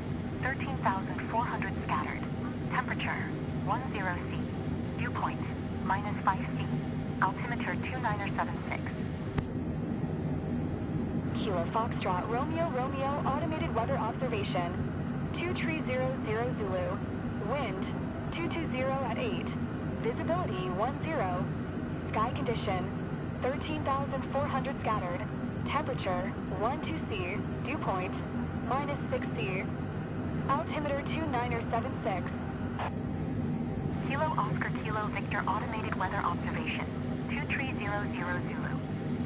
13,400 scattered. Temperature 10C. Dew point -5C. Altimeter 2976. Kilo Foxtrot Romeo Romeo automated weather observation. 2300 Zulu. Wind 220 at 8. Visibility 10. Sky condition 13,400 scattered. Temperature 12C. Dew point -6C. Altimeter 2976. Kilo Oscar Kilo Victor automated weather observation. 2300 Zulu.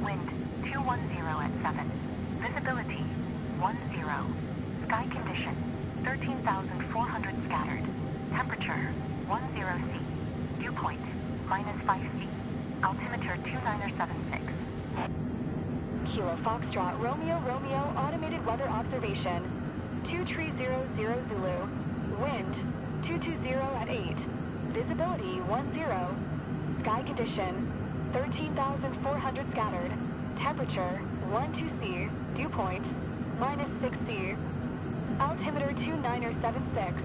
Wind 210 at 7. Visibility 10. Sky condition 13,400 scattered. Temperature 10C. Dew point -5C. Altimeter 2976. Kilo Foxtrot Romeo Romeo automated weather observation. 2300 Zulu. Wind 220 at 8. Visibility 10. Sky condition 13,400 scattered. Temperature 12C. Dew point -6C. Altimeter 2976.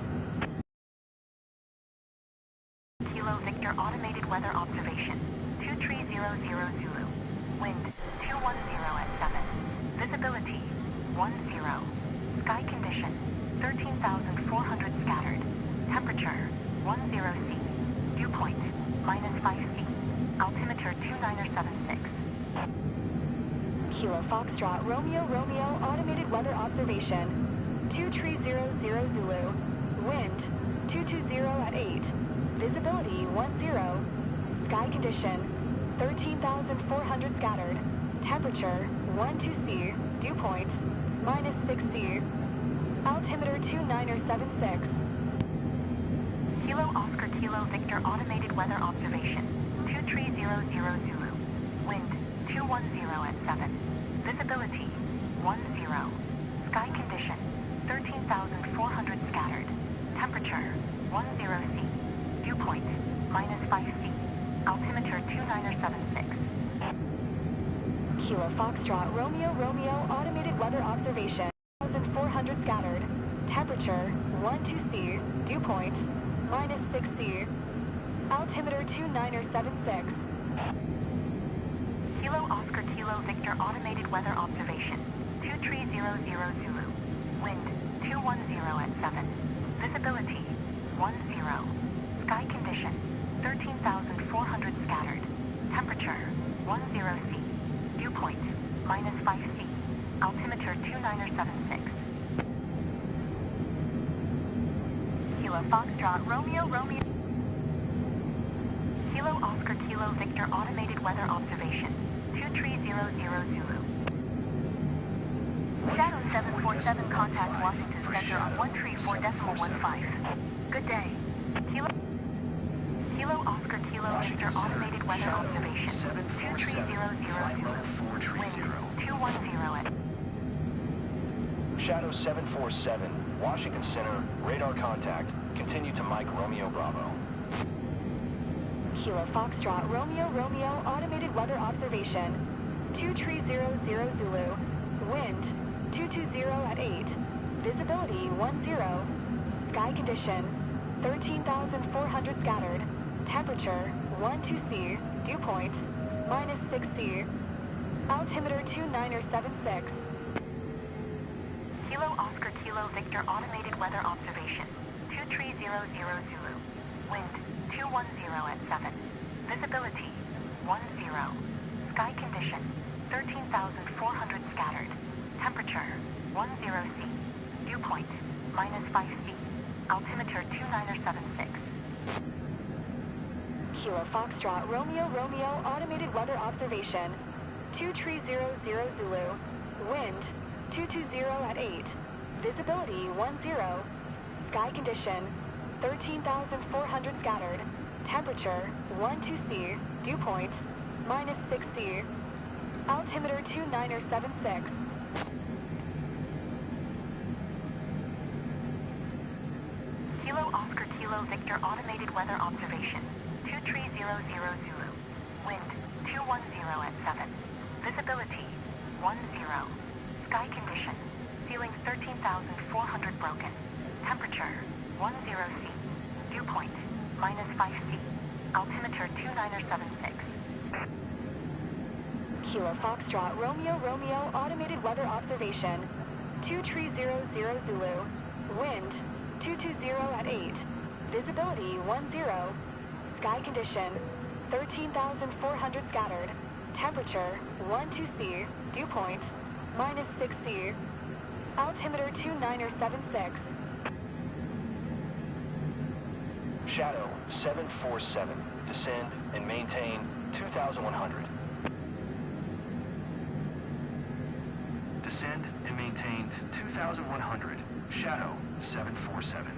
Kilo Victor automated weather observation. 2300 Zulu. Wind 210 at 7. Visibility 10. Sky condition 13,400 scattered. Temperature 10C. Dew point -5C. Altimeter 2976. Kilo Foxtrot Romeo Romeo automated weather observation. 2300 Zulu. Wind 220 at 8. Visibility 10. Sky condition 13,400 scattered. Temperature 12C. Dew point -6C. Altimeter 2976. Kilo Oscar Kilo Victor automated weather observation. 2300 Zulu. Wind 210 at 7. Visibility 10. Sky condition 13,400 scattered. Temperature 10 C. Dew point -5 C. Altimeter 2976. Kilo Foxtrot, Romeo, Romeo, automated weather observation, 1,400 scattered. Temperature, 12C, dew point, -6C. Altimeter 2976. Kilo Oscar Kilo Victor automated weather observation, 2300 Zulu. Wind, 210 at 7. Visibility, 10. Sky condition, 13,400 scattered. Temperature, 10 C. Dew point, -5 C. Altimeter 2976. Kilo Foxtrot, Romeo, Romeo. Kilo Oscar Kilo Victor automated weather observation, 2300 Zulu. Shadow 747 contact Washington Center on 134.15. Good day. Kilo Oscar Kilo Victor automated weather observation, 2300 Zulu. Wind 210 at... Shadow 747, Washington Center, radar contact. Continue to Mike Romeo Bravo. Kilo Foxtrot, Romeo, Romeo, automated weather observation, 2300 Zulu. Wind, 220 at 8. Visibility, 10. Sky condition, 13,400 scattered. Temperature, 12 C. Dew point, -6 C. Altimeter 2976. Kilo Oscar Kilo Victor automated weather observation, 2300 Zulu. Wind 210 at 7. Visibility 10. Sky condition 13,400 scattered. Temperature 10 C. Dew point -5 C. Altimeter 2976. Kilo Foxtrot, Romeo, Romeo, automated weather observation, 2300 Zulu. Wind, 220 at 8. Visibility, 10. Sky condition, 13,400 scattered. Temperature, 12 C. Dew point, -6 C. Altimeter 2976. Kilo Oscar Kilo Victor automated weather observation, 2300 Zulu. Wind 210 at 7. Visibility 10. Sky condition, ceiling 13,400 broken. Temperature 10 C. Dew point -5 C. Altimeter 2976. Kilo Foxtrot, Romeo, Romeo, automated weather observation, 2300 Zulu. Wind, 220 at 8. Visibility, 10. Sky condition, 13,400 scattered. Temperature, 12 C. Dew point, -6 C. Altimeter 2976. Shadow 747, descend and maintain 2,100. Descend and maintain 2,100. Shadow 747.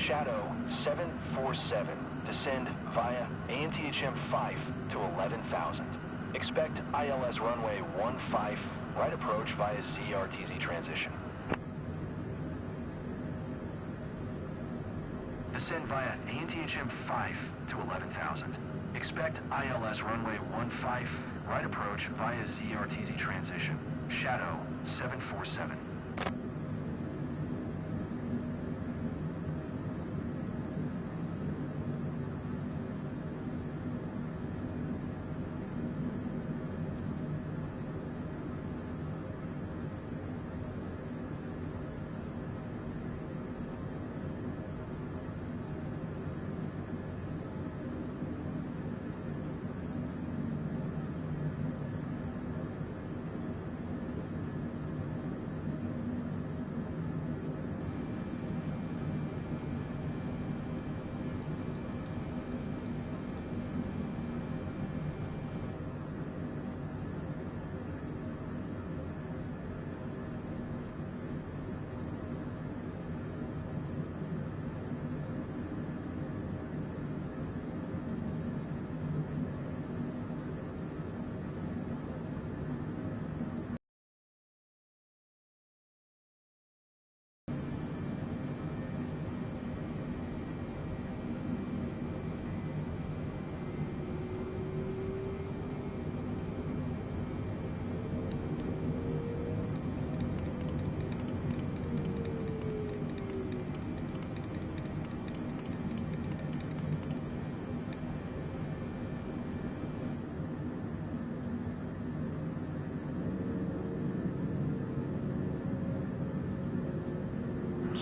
Shadow 747, descend via ANTHM 5 to 11,000. Expect ILS runway 15, right approach via ZRTZ transition. descend via ANTHM 5 to 11,000. Expect ILS runway 15, right approach via ZRTZ transition. Shadow 747.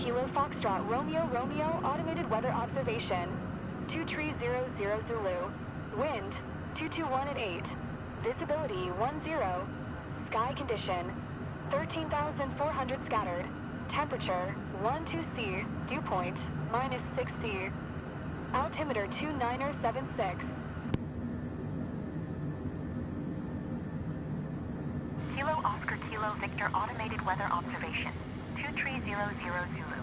Kilo Foxtrot, Romeo, Romeo, automated weather observation. 2300 Zulu, wind 221 at 8, visibility 10, sky condition 13,400 scattered, temperature 12C, dew point -6C, altimeter 2976. Kilo Oscar Kilo Victor automated weather observation. 2300 Zulu,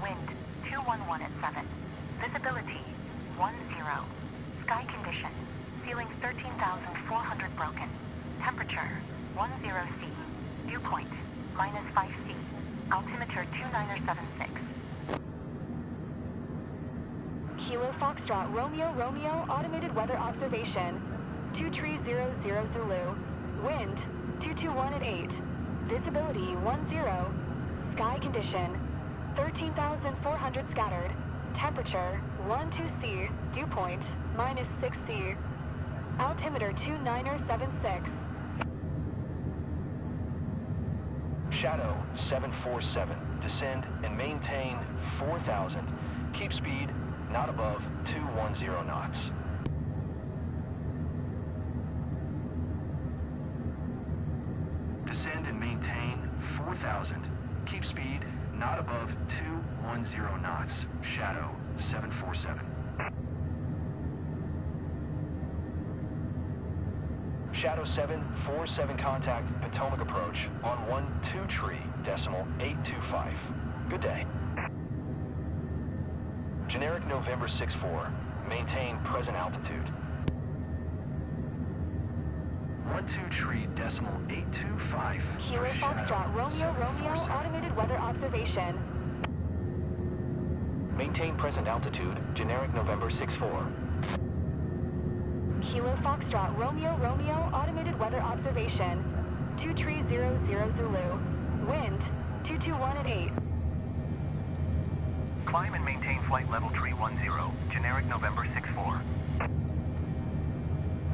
wind 211 at 7, visibility 10, sky condition, ceiling 13,400 broken, temperature 10C, dew point -5C, altimeter 2976. Kilo Foxtrot, Romeo, Romeo, automated weather observation. 2300 Zulu, wind 221 at 8, visibility 10, sky condition 13,400 scattered, temperature 12C, dew point -6C, altimeter 2976. Shadow 747, descend and maintain 4,000. Keep speed not above 210 knots. Descend and maintain 4,000. Keep speed not above 210 knots. Shadow 747. Shadow 747 contact Potomac approach on 12.825. Good day. Generic November 64. Maintain present altitude. 12.825. Kilo Foxtrot, Romeo, Romeo, automated weather observation. Maintain present altitude. Generic November 64. Kilo Foxtrot, Romeo, Romeo, automated weather observation. 2300 Zulu, wind 221 at 8. Climb and maintain flight level 310, generic November 64.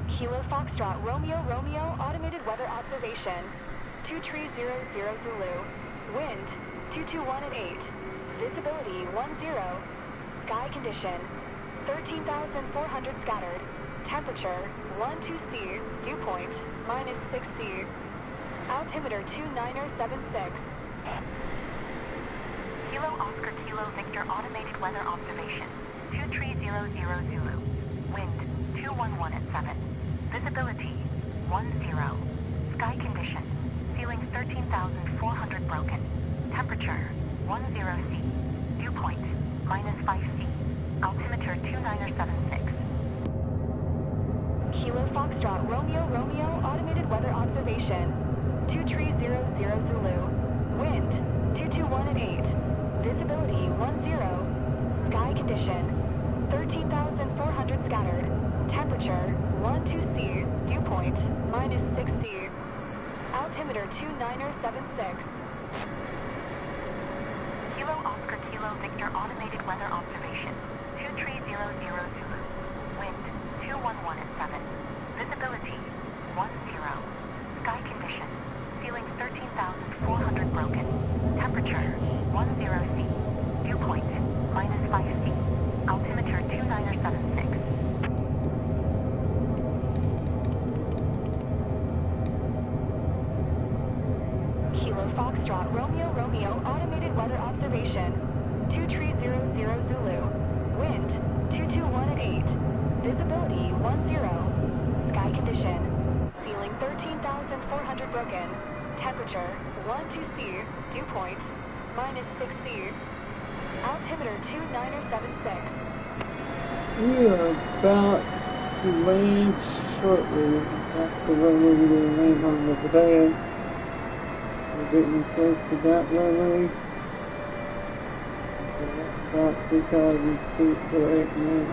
Kilo Foxtrot, Romeo, Romeo, automated weather observation. 2300 Zulu, wind 221 at 8, visibility 10, sky condition 13,400 scattered, temperature 12C, dew point -6C, altimeter 2976. Kilo Oscar Kilo Victor automated weather observation. 2300 Zulu, wind 211 at 7, visibility 10, sky condition, ceiling 13,400 broken, temperature 10C, dew point -5C, altimeter 2976. Kilo Foxtrot, Romeo, Romeo, automated weather observation. 2300 Zulu, wind 221 at 8, visibility 10, Sky condition, 13,400 scattered. Temperature, 12C. Dew point, -6C. Altimeter 2976. Kilo Oscar Kilo Victor automated weather observation. 2300 Zulu. Wind 211 at 7. Visibility 10. Sky condition. Ceiling 13,400 broken. Temperature 10C. Dew point -5C. Altimeter 2976. Kilo Foxtrot Romeo Romeo automated weather observation. 2300 Zulu. Wind 221 at 8. Visibility 10. Sky condition. Ceiling 13,400 broken. Temperature 12C. Dew point -6C. Altimeter 2976. We are about to land shortly after runway we didn't land on the pad. We're getting close to that runway. About 2,000 feet right now.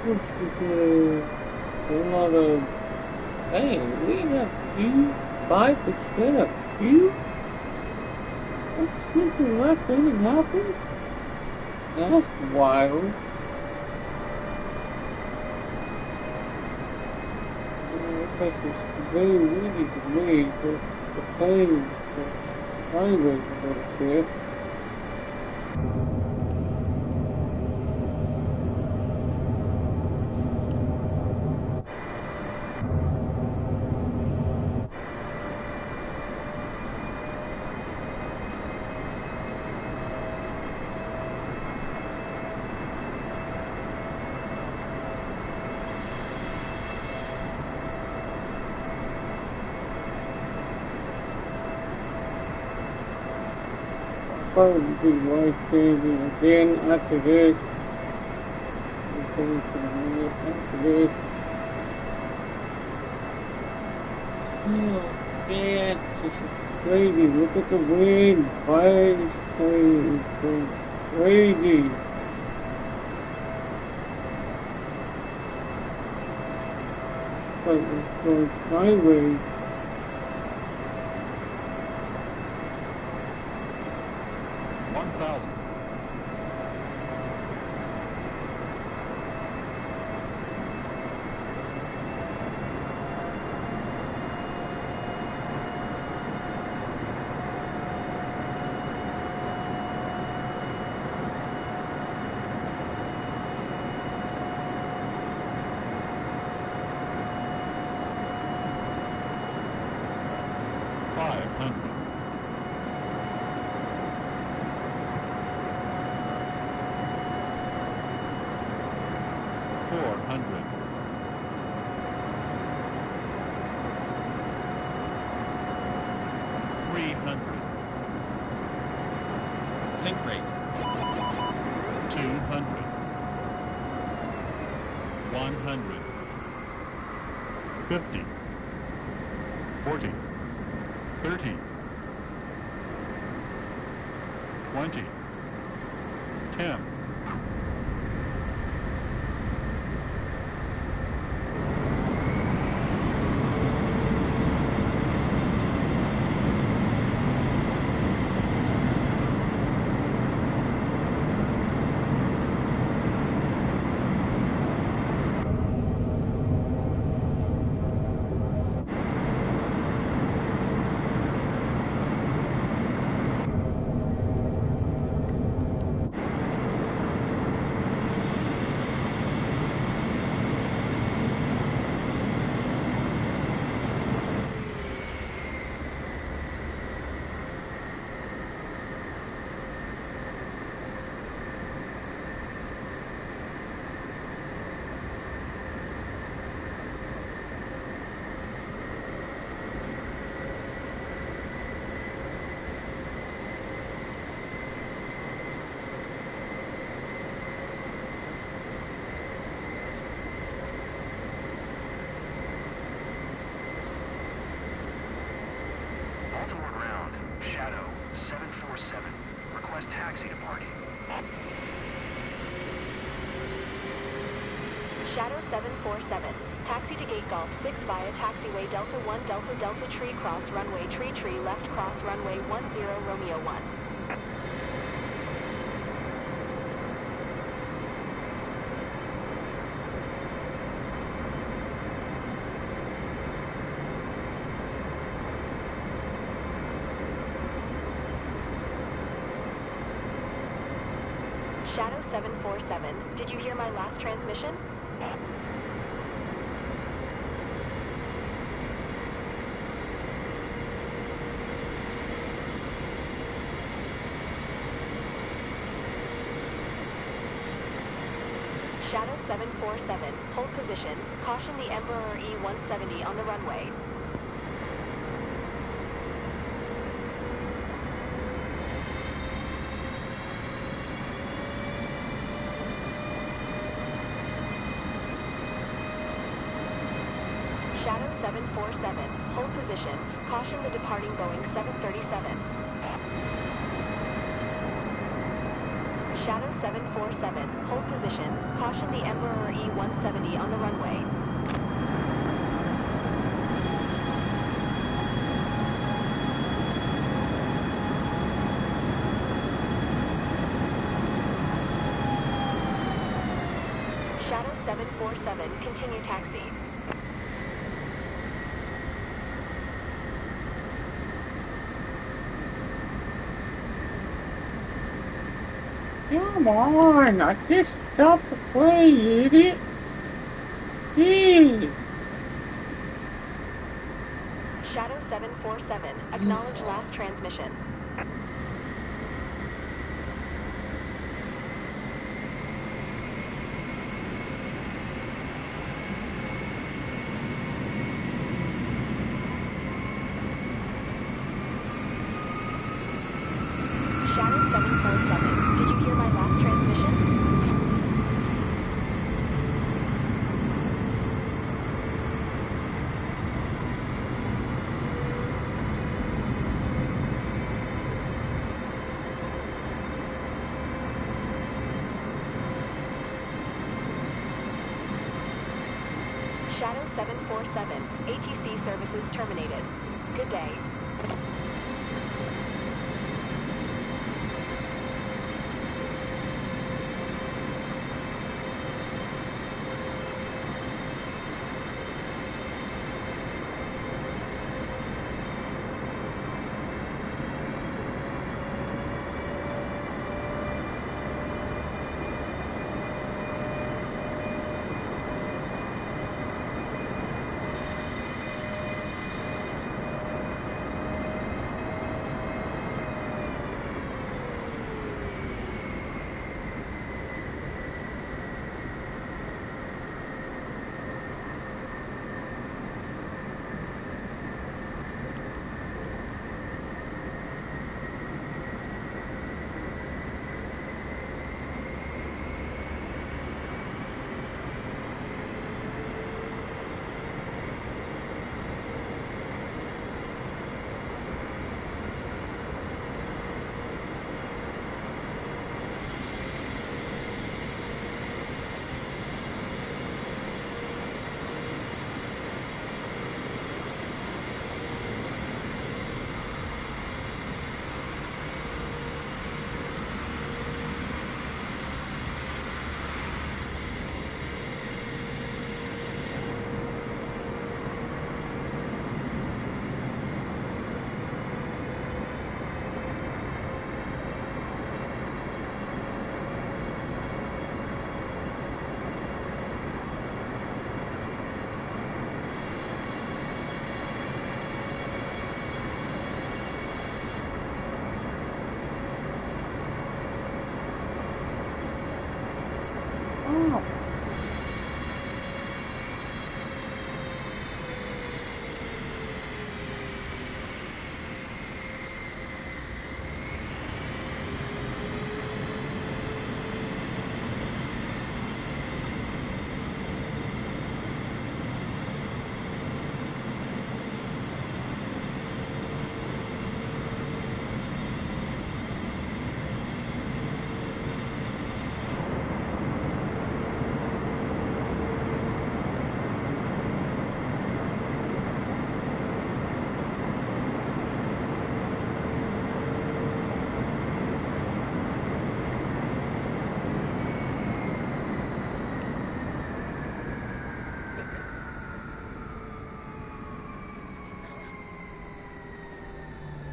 What's a lot of, hey, we have Q5% of Q? That's something like that happened? That's wild. This is very windy to me, but the plane is sideways a little bit. Probably be life-changing again after this. After this. Oh man, it's just crazy. Look at the wind. Why is this plane going crazy? Like it's going sideways. Sync rate. 200. 100. 50, 40, 30, 20, 10. Baltimore ground, Shadow 747. Request taxi to parking. Shadow 747. Taxi to Gate Golf 6 via taxiway Delta 1 Delta Delta Tree cross runway Tree left cross runway 10 Romeo 1. Shadow 747, did you hear my last transmission? Shadow 747, hold position. Caution the Embraer E-170 on the runway. Shadow 747, hold position. Caution the departing Boeing 737. Shadow 747, hold position. Caution the Embraer E-170 on the runway. Shadow 747, continue taxi. Come on, I just stopped the plane, you idiot. Jeez. Shadow 747, acknowledge last transmission. Shadow 747, did you hear my last transmission? Shadow 747, ATC services terminated. Good day.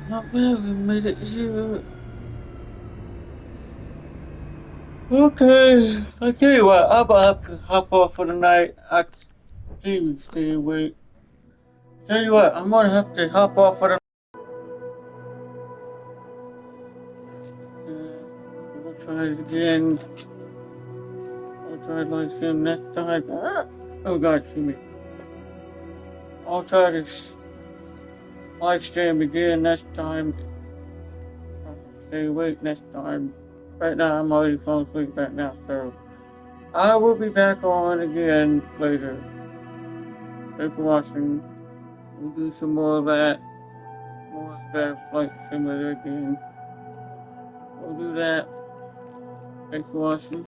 Not bad, we made it here. Okay, I tell you what, I'm gonna have to hop off for the night. I can't stay awake. Tell you what, I'm gonna have to hop off for the night. We'll try it again. I'll try FlightSim next time. Oh God, excuse me. I'll try to FlightSim again next time. Stay awake next time. Right now, I'm already falling asleep right now, so I will be back on again later. Thanks for watching. We'll do some more of that. More of that Flight Simulator again. We'll do that. Thanks for watching.